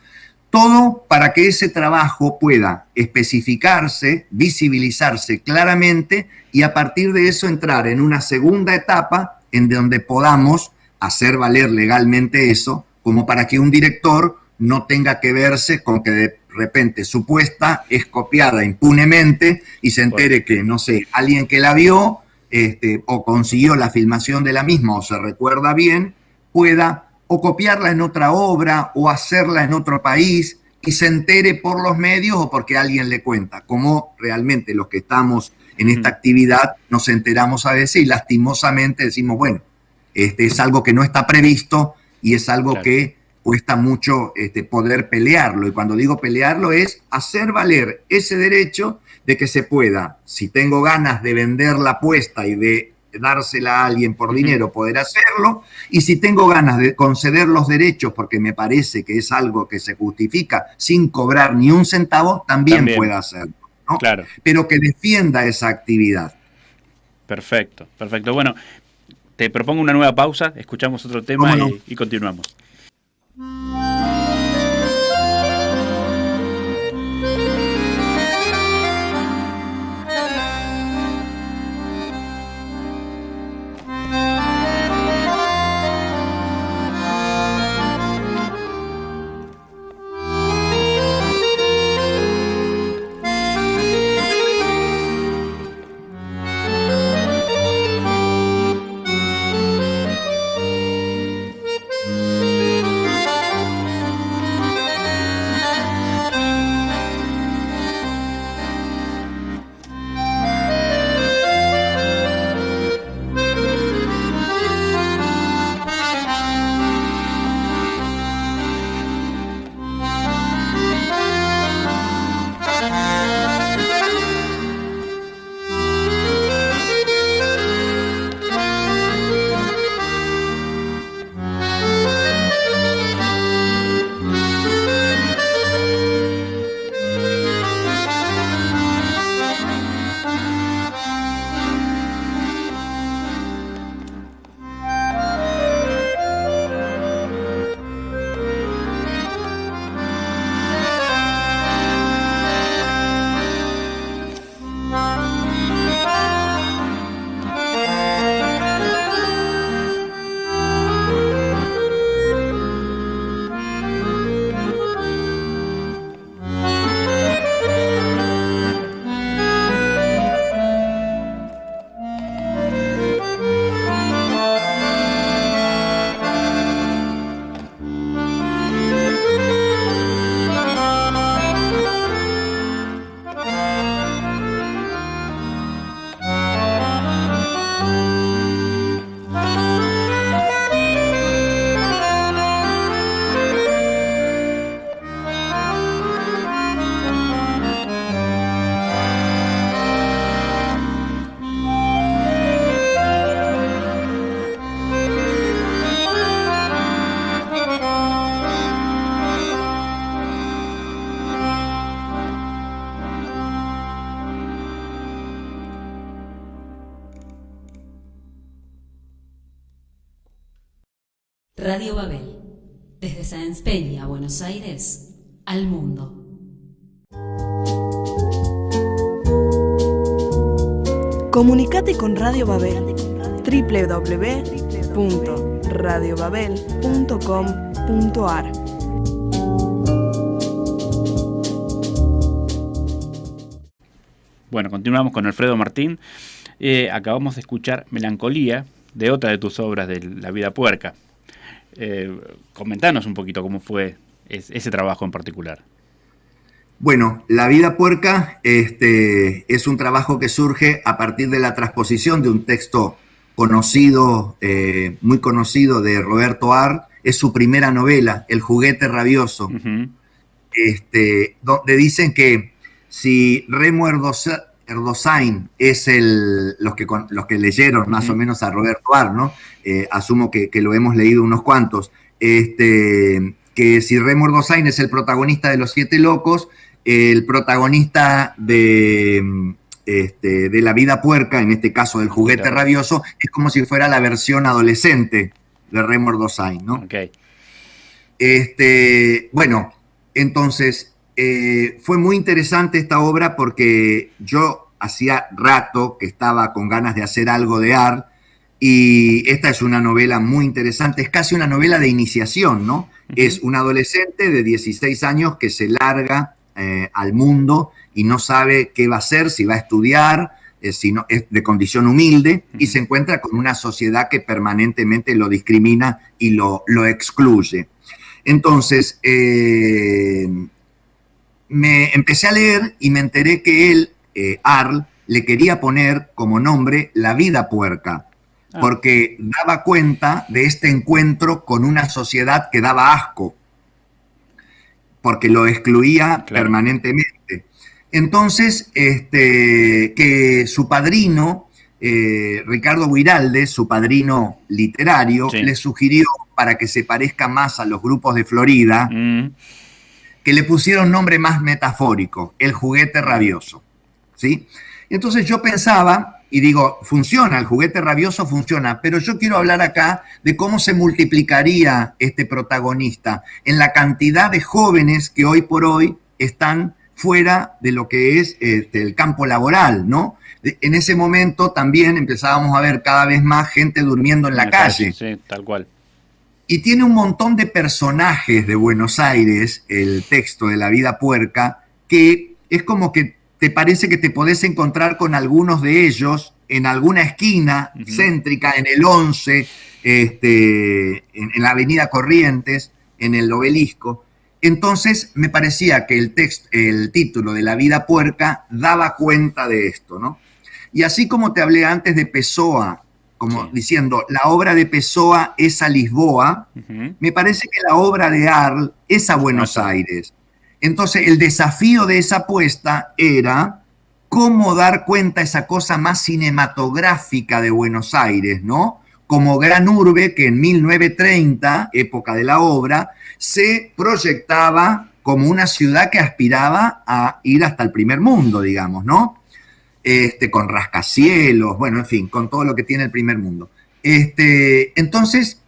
Todo para que ese trabajo pueda especificarse, visibilizarse claramente y a partir de eso entrar en una segunda etapa en donde podamos hacer valer legalmente eso, como para que un director no tenga que verse con que de repente su puesta es copiada impunemente y se entere que, no sé, alguien que la vio o consiguió la filmación de la misma o se recuerda bien, pueda o copiarla en otra obra o hacerla en otro país y se entere por los medios o porque alguien le cuenta, como realmente los que estamos en esta actividad nos enteramos a veces y lastimosamente decimos, bueno, es algo que no está previsto y es algo que cuesta mucho poder pelearlo. Y cuando digo pelearlo es hacer valer ese derecho de que se pueda, si tengo ganas de vender la apuesta y de dársela a alguien por dinero, poder hacerlo, y si tengo ganas de conceder los derechos porque me parece que es algo que se justifica sin cobrar ni un centavo, también pueda hacerlo, ¿no? Claro. Pero que defienda esa actividad. Perfecto, perfecto. Bueno, te propongo una nueva pausa, escuchamos otro tema y continuamos. Radio Babel. Desde Sáenz Peña, Buenos Aires, al mundo. Comunicate con Radio Babel. www.radiobabel.com.ar. Bueno, continuamos con Alfredo Martín. Acabamos de escuchar Melancolía, de otra de tus obras, de La vida puerca. Comentanos un poquito cómo fue ese trabajo en particular. Bueno, La vida puerca es un trabajo que surge a partir de la transposición de un texto conocido, muy conocido, de Roberto Arlt. Es su primera novela, El juguete rabioso, donde dicen que si Remo Erdosain es los que leyeron más o menos a Roberto Arlt, ¿no? Asumo que lo hemos leído unos cuantos, que si Remo Erdosain es el protagonista de Los Siete Locos, el protagonista de La vida puerca, en este caso del juguete rabioso, es como si fuera la versión adolescente de Remo Erdosain, ¿no? Okay. Bueno, entonces fue muy interesante esta obra porque yo hacía rato que estaba con ganas de hacer algo de Arlt, y esta es una novela muy interesante, es casi una novela de iniciación, ¿no? Uh-huh. Es un adolescente de 16 años que se larga al mundo y no sabe qué va a hacer, si va a estudiar, si no, es de condición humilde, y se encuentra con una sociedad que permanentemente lo discrimina y lo excluye. Entonces, me empecé a leer y me enteré que él, Arlt, le quería poner como nombre La vida puerca, porque daba cuenta de este encuentro con una sociedad que daba asco, porque lo excluía permanentemente. Entonces, que su padrino, Ricardo Guiraldes, su padrino literario, le sugirió, para que se parezca más a los grupos de Florida, que le pusiera un nombre más metafórico, El juguete rabioso, ¿sí? Entonces yo pensaba, y digo, funciona, El juguete rabioso funciona, pero yo quiero hablar acá de cómo se multiplicaría este protagonista en la cantidad de jóvenes que hoy por hoy están fuera de lo que es el campo laboral, ¿no? En ese momento también empezábamos a ver cada vez más gente durmiendo en la calle. Sí, tal cual. Y tiene un montón de personajes de Buenos Aires, el texto de La vida puerca, que es como que te parece que te podés encontrar con algunos de ellos en alguna esquina céntrica, en el 11, en la avenida Corrientes, en el Obelisco. Entonces me parecía que el título de La vida puerca daba cuenta de esto, ¿no? Y así como te hablé antes de Pessoa, como diciendo, la obra de Pessoa es a Lisboa, me parece que la obra de Arlt es a Buenos Aires. Entonces el desafío de esa apuesta era cómo dar cuenta esa cosa más cinematográfica de Buenos Aires, ¿no? Como gran urbe que en 1930, época de la obra, se proyectaba como una ciudad que aspiraba a ir hasta el primer mundo, digamos, ¿no? Con rascacielos, bueno, en fin, con todo lo que tiene el primer mundo. Entonces,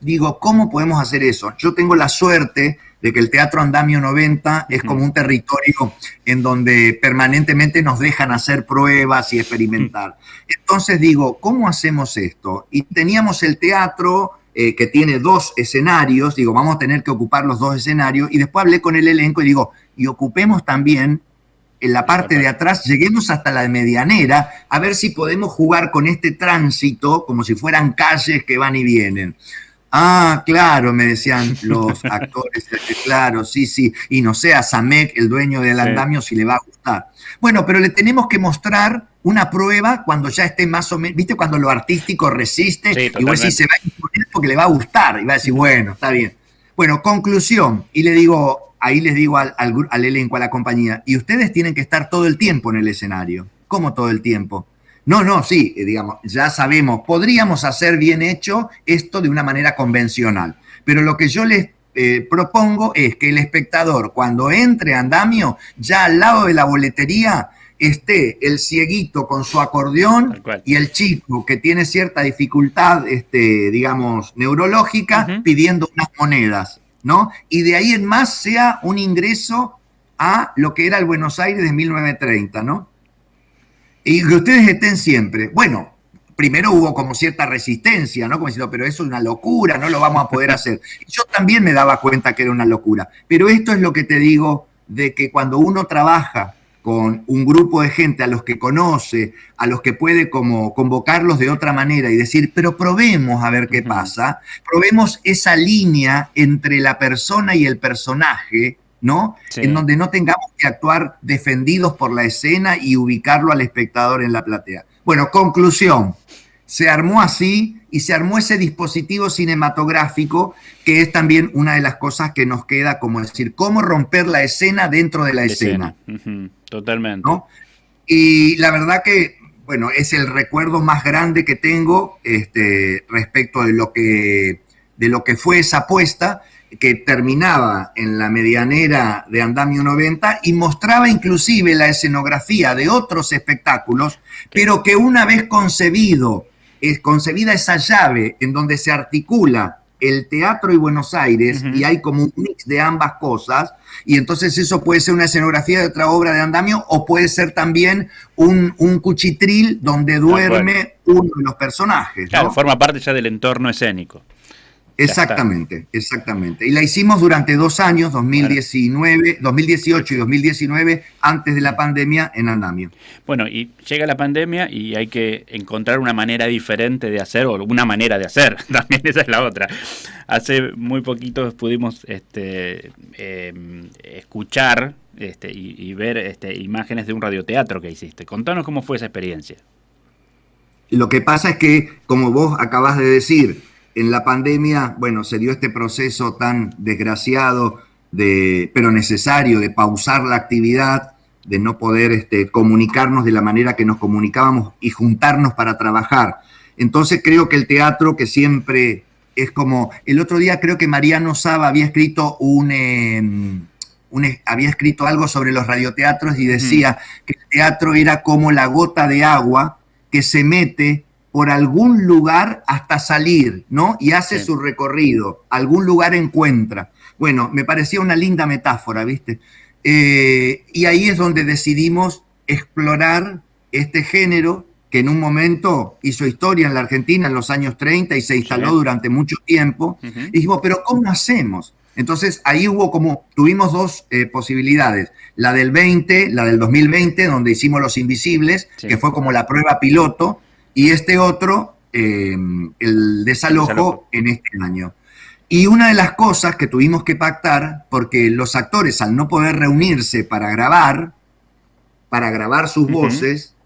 digo, ¿cómo podemos hacer eso? Yo tengo la suerte de que el Teatro Andamio 90 es como un territorio en donde permanentemente nos dejan hacer pruebas y experimentar. Entonces digo, ¿cómo hacemos esto? Y teníamos el teatro que tiene 2 escenarios, digo, vamos a tener que ocupar los 2 escenarios, y después hablé con el elenco y digo, y ocupemos también en la parte de atrás, lleguemos hasta la medianera, a ver si podemos jugar con este tránsito como si fueran calles que van y vienen. Ah, claro, me decían los actores, claro, sí, y no sé, a Samek, el dueño del andamio, si le va a gustar. Bueno, pero le tenemos que mostrar una prueba cuando ya esté más o menos, ¿viste? Cuando lo artístico resiste, igual si se va a imponer porque le va a gustar, y va a decir, bueno, está bien. Bueno, conclusión, y le digo, ahí les digo al elenco, a la compañía, y ustedes tienen que estar todo el tiempo en el escenario. ¿Cómo todo el tiempo? No, sí, digamos, ya sabemos, podríamos hacer bien hecho esto de una manera convencional, pero lo que yo les propongo es que el espectador, cuando entre a Andamio, ya al lado de la boletería, esté el cieguito con su acordeón y el chico que tiene cierta dificultad, digamos, neurológica, pidiendo unas monedas, ¿no? Y de ahí en más sea un ingreso a lo que era el Buenos Aires de 1930, ¿no? Y que ustedes estén siempre. Bueno, primero hubo como cierta resistencia, ¿no? Como diciendo, pero eso es una locura, no lo vamos a poder hacer. Yo también me daba cuenta que era una locura. Pero esto es lo que te digo, de que cuando uno trabaja con un grupo de gente a los que conoce, a los que puede como convocarlos de otra manera y decir, pero probemos a ver qué pasa, probemos esa línea entre la persona y el personaje, ¿no? Sí. En donde no tengamos que actuar defendidos por la escena y ubicarlo al espectador en la platea. Bueno, conclusión, se armó así y se armó ese dispositivo cinematográfico que es también una de las cosas que nos queda, como decir, cómo romper la escena dentro de la escena. Totalmente. ¿No? Y la verdad que, bueno, es el recuerdo más grande que tengo respecto de lo que fue esa apuesta, que terminaba en la medianera de Andamio 90 y mostraba inclusive la escenografía de otros espectáculos, pero que una vez concebida esa llave en donde se articula el teatro y Buenos Aires, y hay como un mix de ambas cosas, y entonces eso puede ser una escenografía de otra obra de Andamio, o puede ser también un cuchitril donde duerme uno de los personajes, ¿no? Claro, forma parte ya del entorno escénico. Exactamente, exactamente. Y la hicimos durante 2 años, 2018 y 2019, antes de la pandemia, en Andamio. Bueno, y llega la pandemia y hay que encontrar una manera diferente de hacer, o una manera de hacer, también esa es la otra. Hace muy poquito pudimos escuchar y ver imágenes de un radioteatro que hiciste. Contanos cómo fue esa experiencia. Lo que pasa es que, como vos acabás de decir, en la pandemia, bueno, se dio este proceso tan desgraciado, pero necesario, de pausar la actividad, de no poder comunicarnos de la manera que nos comunicábamos y juntarnos para trabajar. Entonces creo que el teatro, que siempre es como... El otro día creo que Mariano Saba había escrito había escrito algo sobre los radioteatros y decía que el teatro era como la gota de agua que se mete por algún lugar hasta salir, ¿no? Y hace su recorrido, algún lugar encuentra. Bueno, me parecía una linda metáfora, ¿viste? Y ahí es donde decidimos explorar este género que en un momento hizo historia en la Argentina en los años 30 y se instaló durante mucho tiempo. Y dijimos, ¿pero cómo hacemos? Entonces ahí tuvimos 2 posibilidades. La del 2020, donde hicimos Los Invisibles, que fue como la prueba piloto, y otro, el desalojo en este año. Y una de las cosas que tuvimos que pactar, porque los actores al no poder reunirse para grabar sus voces,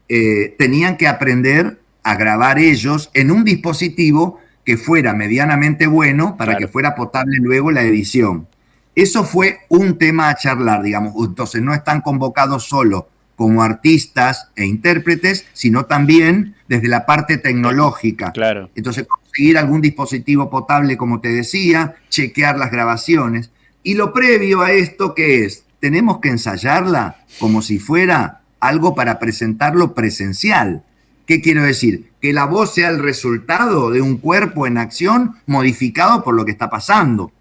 tenían que aprender a grabar ellos en un dispositivo que fuera medianamente bueno para que fuera potable luego la edición. Eso fue un tema a charlar, digamos. Entonces no están convocados solo como artistas e intérpretes, sino también desde la parte tecnológica. Claro. Entonces, conseguir algún dispositivo potable, como te decía, chequear las grabaciones. Y lo previo a esto, ¿qué es? Tenemos que ensayarla como si fuera algo para presentarlo presencial. ¿Qué quiero decir? Que la voz sea el resultado de un cuerpo en acción modificado por lo que está pasando.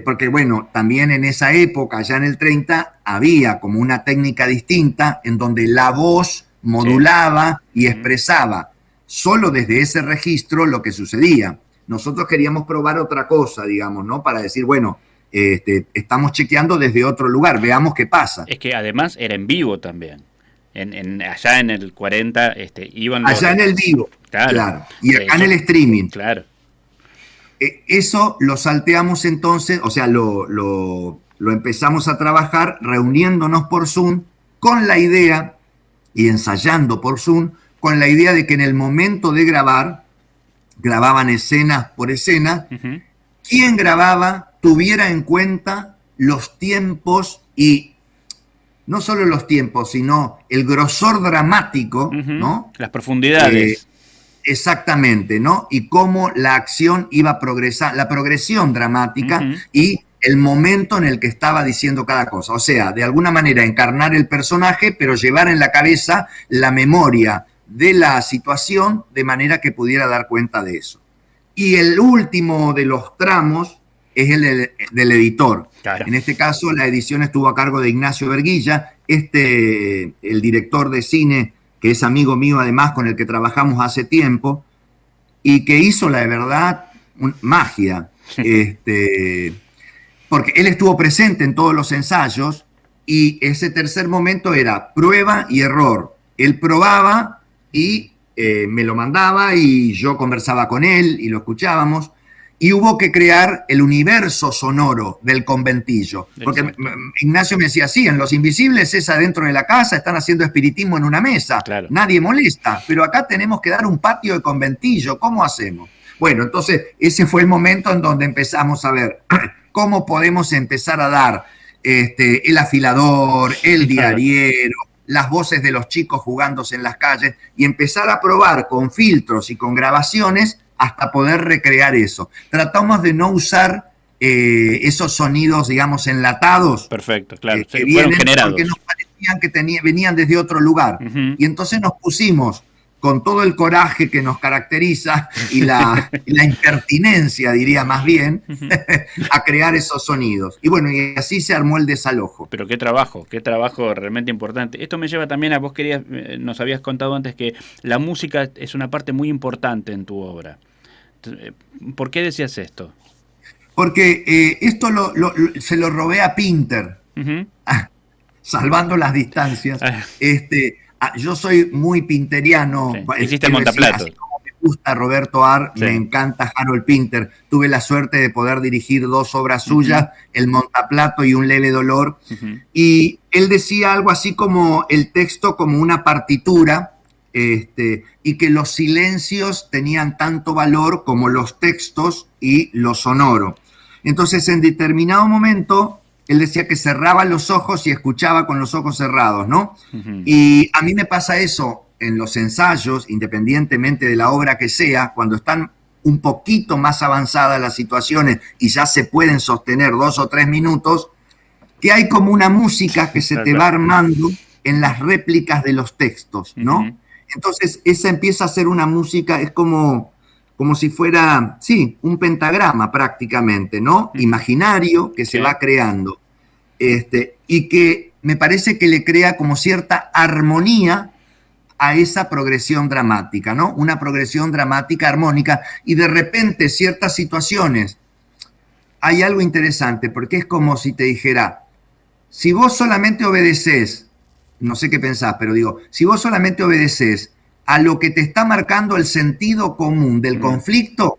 Porque bueno, también en esa época, ya en el 30, había como una técnica distinta en donde la voz modulaba y expresaba solo desde ese registro lo que sucedía. Nosotros queríamos probar otra cosa, digamos, ¿no? Para decir, bueno, estamos chequeando desde otro lugar, veamos qué pasa. Es que además era en vivo también. Allá en el 40 iban los... Allá en el vivo, claro. Y acá en el streaming. Claro. Eso lo salteamos entonces, o sea, lo empezamos a trabajar reuniéndonos por Zoom con la idea, y ensayando por Zoom, con la idea de que en el momento de grababan escena por escena, quien grababa tuviera en cuenta los tiempos, y no solo los tiempos, sino el grosor dramático, ¿no? Las profundidades. Exactamente, ¿no? Y cómo la acción iba a progresar, la progresión dramática y el momento en el que estaba diciendo cada cosa. O sea, de alguna manera encarnar el personaje, pero llevar en la cabeza la memoria de la situación de manera que pudiera dar cuenta de eso. Y el último de los tramos es el del editor. Claro. En este caso, la edición estuvo a cargo de Ignacio Verguilla, el director de cine, que es amigo mío además, con el que trabajamos hace tiempo, y que hizo, la de verdad, magia. Porque él estuvo presente en todos los ensayos, y ese tercer momento era prueba y error. Él probaba y me lo mandaba, y yo conversaba con él y lo escuchábamos. Y hubo que crear el universo sonoro del conventillo. Porque exacto. Ignacio me decía, sí, en Los Invisibles es adentro de la casa, están haciendo espiritismo en una mesa, claro. Nadie molesta, pero acá tenemos que dar un patio de conventillo, ¿cómo hacemos? Bueno, entonces ese fue el momento en donde empezamos a ver cómo podemos empezar a dar el afilador, el diariero, las voces de los chicos jugándose en las calles, y empezar a probar con filtros y con grabaciones hasta poder recrear eso. Tratamos de no usar esos sonidos, digamos, enlatados. Perfecto, claro. Que fueron generados. Porque nos parecían que venían desde otro lugar. Uh-huh. Y entonces nos pusimos, con todo el coraje que nos caracteriza y la impertinencia, diría más bien, uh-huh. a crear esos sonidos. Y bueno, y así se armó el desalojo. Pero qué trabajo realmente importante. Esto me lleva también a, vos nos habías contado antes que la música es una parte muy importante en tu obra. ¿Por qué decías esto? Porque esto se lo robé a Pinter, uh-huh. Salvando las distancias. Yo soy muy pinteriano. Sí. Hiciste el montaplato. Me gusta Roberto Ar, sí. Me encanta Harold Pinter. Tuve la suerte de poder dirigir 2 obras suyas, uh-huh. El montaplato y Un leve dolor. Uh-huh. Y él decía algo así como el texto como una partitura, y que los silencios tenían tanto valor como los textos y lo sonoro. Entonces, en determinado momento, él decía que cerraba los ojos y escuchaba con los ojos cerrados, ¿no? Uh-huh. Y a mí me pasa eso en los ensayos, independientemente de la obra que sea, cuando están un poquito más avanzadas las situaciones y ya se pueden sostener 2 o 3 minutos, que hay como una música que se te va armando en las réplicas de los textos, ¿no? Uh-huh. Entonces, esa empieza a ser una música, es como si fuera, sí, un pentagrama prácticamente, ¿no? Imaginario que se va creando. Y que me parece que le crea como cierta armonía a esa progresión dramática, ¿no? Una progresión dramática armónica, y de repente ciertas situaciones. Hay algo interesante, porque es como si te dijera, si vos solamente obedeces, no sé qué pensás, pero digo, si vos solamente obedeces a lo que te está marcando el sentido común del conflicto,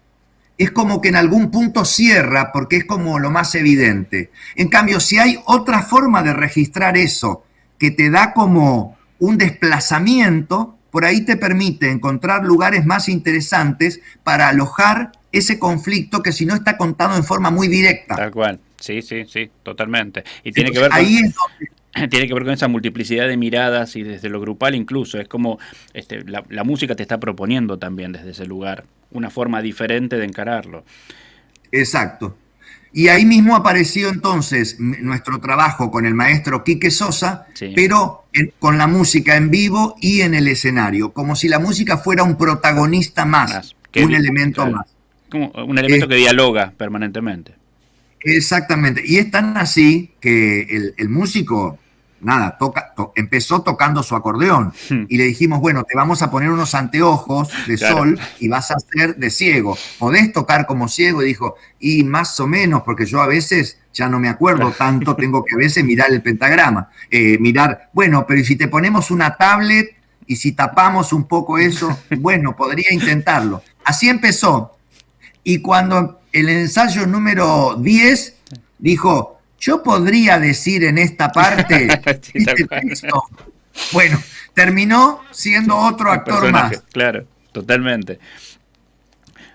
es como que en algún punto cierra, porque es como lo más evidente. En cambio, si hay otra forma de registrar eso, que te da como un desplazamiento, por ahí te permite encontrar lugares más interesantes para alojar ese conflicto que si no está contado en forma muy directa. Tal cual, sí, totalmente. Y tiene que ver con... Ahí es donde... Tiene que ver con esa multiplicidad de miradas y desde lo grupal incluso. Es como la música te está proponiendo también desde ese lugar una forma diferente de encararlo. Exacto. Y ahí mismo apareció entonces nuestro trabajo con el maestro Quique Sosa, sí. Pero con la música en vivo y en el escenario, como si la música fuera un protagonista más, un elemento claro. más. Como un elemento que dialoga permanentemente. Exactamente. Y es tan así que el músico... empezó tocando su acordeón y le dijimos, bueno, te vamos a poner unos anteojos de sol y vas a ser de ciego. ¿Podés tocar como ciego? Y dijo, y más o menos, porque yo a veces ya no me acuerdo tanto, tengo que a veces mirar el pentagrama. Bueno, pero ¿y si te ponemos una tablet y si tapamos un poco eso? Bueno, podría intentarlo. Así empezó. Y cuando el ensayo número 10 dijo... Yo podría decir en esta parte, este texto. Bueno, terminó siendo otro actor más. Claro, totalmente.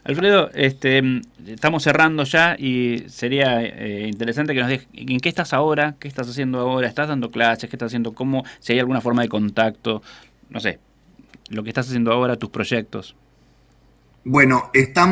Alfredo, estamos cerrando ya y sería interesante que nos dejes en qué estás ahora, qué estás haciendo ahora, estás dando clases, qué estás haciendo, cómo, si hay alguna forma de contacto, no sé, lo que estás haciendo ahora, tus proyectos. Bueno, está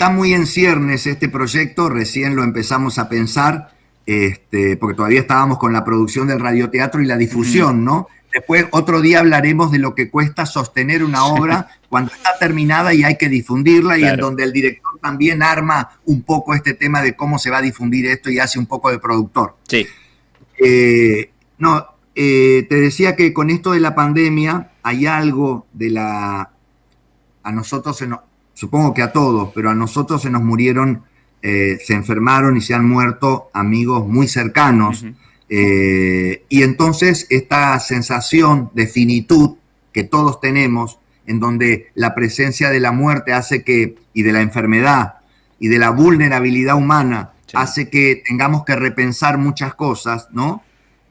muy en ciernes este proyecto, recién lo empezamos a pensar. porque todavía estábamos con la producción del radioteatro y la difusión, ¿no? Después, otro día hablaremos de lo que cuesta sostener una obra cuando está terminada y hay que difundirla, y en donde el director también arma un poco este tema de cómo se va a difundir esto y hace un poco de productor. Sí. Te decía que con esto de la pandemia hay algo de a nosotros, supongo que a todos, pero a nosotros se nos murieron, se enfermaron y se han muerto amigos muy cercanos. Uh-huh. Y entonces esta sensación de finitud que todos tenemos, en donde la presencia de la muerte hace y de la enfermedad y de la vulnerabilidad humana hace que tengamos que repensar muchas cosas, ¿no?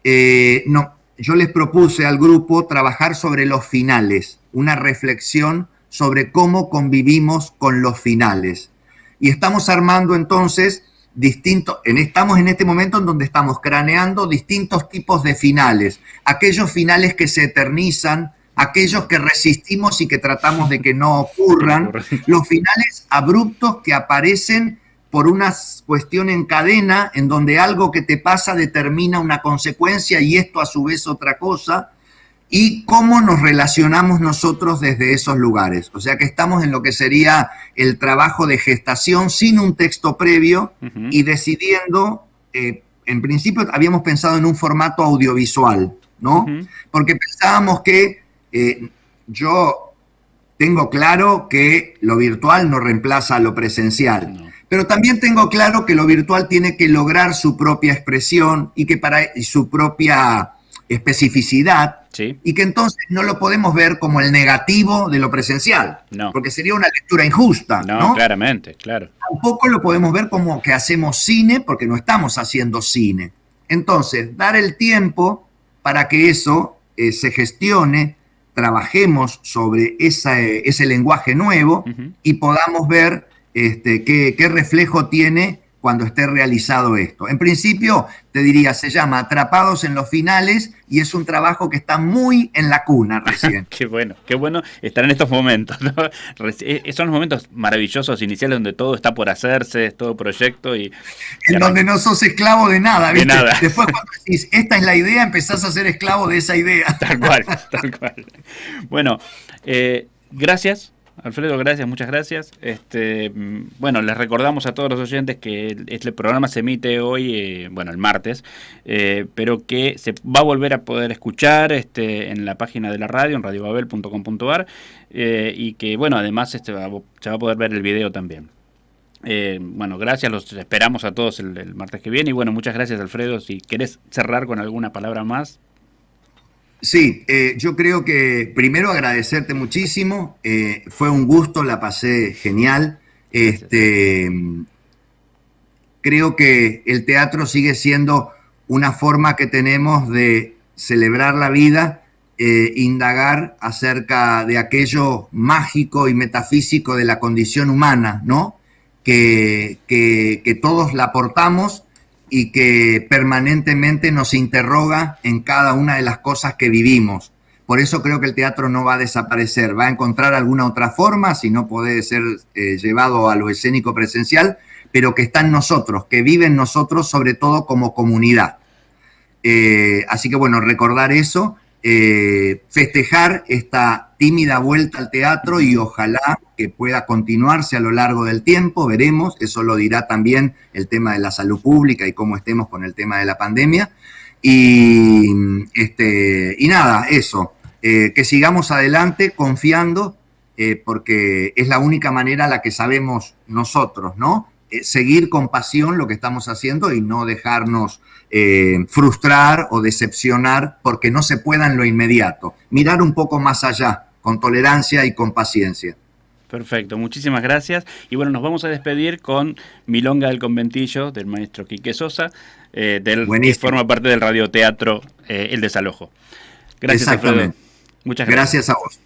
Yo les propuse al grupo trabajar sobre los finales, una reflexión sobre cómo convivimos con los finales. Y estamos armando entonces estamos en este momento en donde estamos craneando distintos tipos de finales, aquellos finales que se eternizan, aquellos que resistimos y que tratamos de que no ocurran, los finales abruptos que aparecen por una cuestión en cadena, en donde algo que te pasa determina una consecuencia y esto a su vez otra cosa, y cómo nos relacionamos nosotros desde esos lugares. O sea que estamos en lo que sería el trabajo de gestación sin un texto previo, uh-huh, y decidiendo, en principio habíamos pensado en un formato audiovisual, ¿no? Uh-huh. Porque pensábamos que yo tengo claro que lo virtual no reemplaza a lo presencial. No. Pero también tengo claro que lo virtual tiene que lograr su propia expresión y su propia especificidad, sí, y que entonces no lo podemos ver como el negativo de lo presencial, no, porque sería una lectura injusta, ¿no? Claramente, claro. Tampoco lo podemos ver como que hacemos cine, porque no estamos haciendo cine. Entonces, dar el tiempo para que eso se gestione, trabajemos sobre ese lenguaje nuevo, uh-huh, y podamos ver qué reflejo tiene cuando esté realizado esto. En principio, te diría, se llama Atrapados en los Finales y es un trabajo que está muy en la cuna recién. Qué bueno estar en estos momentos, ¿no? Son los momentos maravillosos iniciales donde todo está por hacerse, es todo proyecto y donde no sos esclavo de nada, ¿viste? De nada. Después cuando decís, esta es la idea, empezás a ser esclavo de esa idea. Tal cual. Bueno, gracias. Alfredo, gracias, muchas gracias. Bueno, les recordamos a todos los oyentes que este programa se emite hoy, el martes, pero que se va a volver a poder escuchar en la página de la radio, en radiobabel.com.ar, y que, bueno, además se va a poder ver el video también. Gracias, los esperamos a todos el martes que viene, y bueno, muchas gracias, Alfredo. Si querés cerrar con alguna palabra más. Sí, yo creo que primero agradecerte muchísimo, fue un gusto, la pasé genial. Creo que el teatro sigue siendo una forma que tenemos de celebrar la vida, indagar acerca de aquello mágico y metafísico de la condición humana, ¿no? Que todos la aportamos y que permanentemente nos interroga en cada una de las cosas que vivimos. Por eso creo que el teatro no va a desaparecer, va a encontrar alguna otra forma, si no puede ser llevado a lo escénico presencial, pero que está en nosotros, que vive en nosotros, sobre todo como comunidad. Así que bueno, recordar eso, festejar esta tímida vuelta al teatro y ojalá que pueda continuarse a lo largo del tiempo, veremos, eso lo dirá también el tema de la salud pública y cómo estemos con el tema de la pandemia. Y nada, eso, que sigamos adelante confiando, porque es la única manera a la que sabemos nosotros, ¿no? Seguir con pasión lo que estamos haciendo y no dejarnos frustrar o decepcionar porque no se pueda en lo inmediato. Mirar un poco más allá, con tolerancia y con paciencia. Perfecto, muchísimas gracias. Y bueno, nos vamos a despedir con Milonga del Conventillo, del maestro Quique Sosa, que forma parte del radioteatro El Desalojo. Gracias, Alfredo. Muchas gracias. Gracias a vos.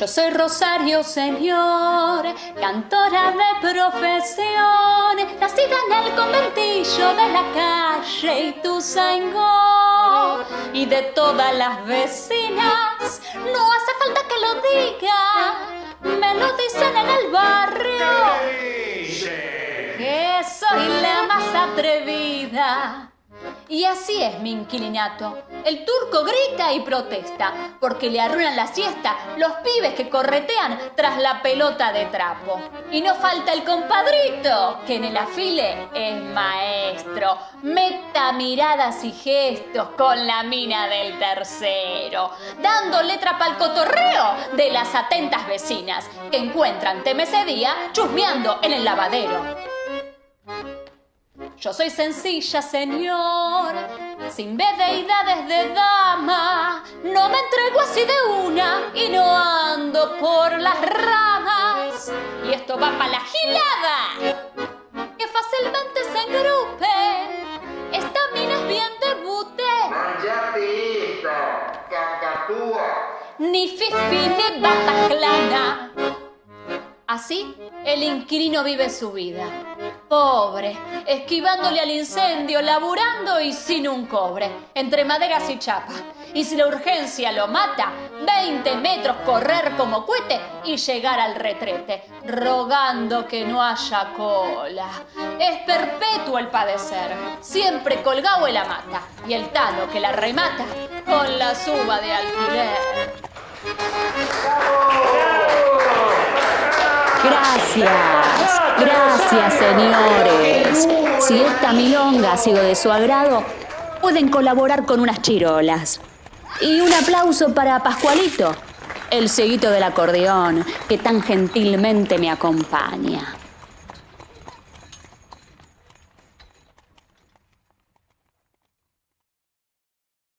Yo soy Rosario, señor, cantora de profesión, nacida en el conventillo de la calle Ituzaingó. Y de todas las vecinas, no hace falta que lo diga, me lo dicen en el barrio, que soy la más atrevida. Y así es mi inquilinato. El turco grita y protesta porque le arruinan la siesta los pibes que corretean tras la pelota de trapo. Y no falta el compadrito, que en el afile es maestro. Meta miradas y gestos con la mina del tercero, dando letra pa'l cotorreo de las atentas vecinas que encuentran teme ese día chusmeando en el lavadero. Yo soy sencilla, señor, sin vedeidades de dama. No me entrego así de una y no ando por las ramas. Y esto va pa' la gilada, que fácilmente se engrupe. Esta mina es bien debute. Manchate esta, cacatúa. Ni fifi ni bataclana. Así, el inquilino vive su vida. Pobre, esquivándole al incendio, laburando y sin un cobre, entre maderas y chapa. Y si la urgencia lo mata, 20 metros correr como cohete y llegar al retrete, rogando que no haya cola. Es perpetuo el padecer, siempre colgado en la mata, y el talo que la remata con la suba de alquiler. Gracias, señores. Si esta milonga ha sido de su agrado, pueden colaborar con unas chirolas. Y un aplauso para Pascualito, el cieguito del acordeón, que tan gentilmente me acompaña.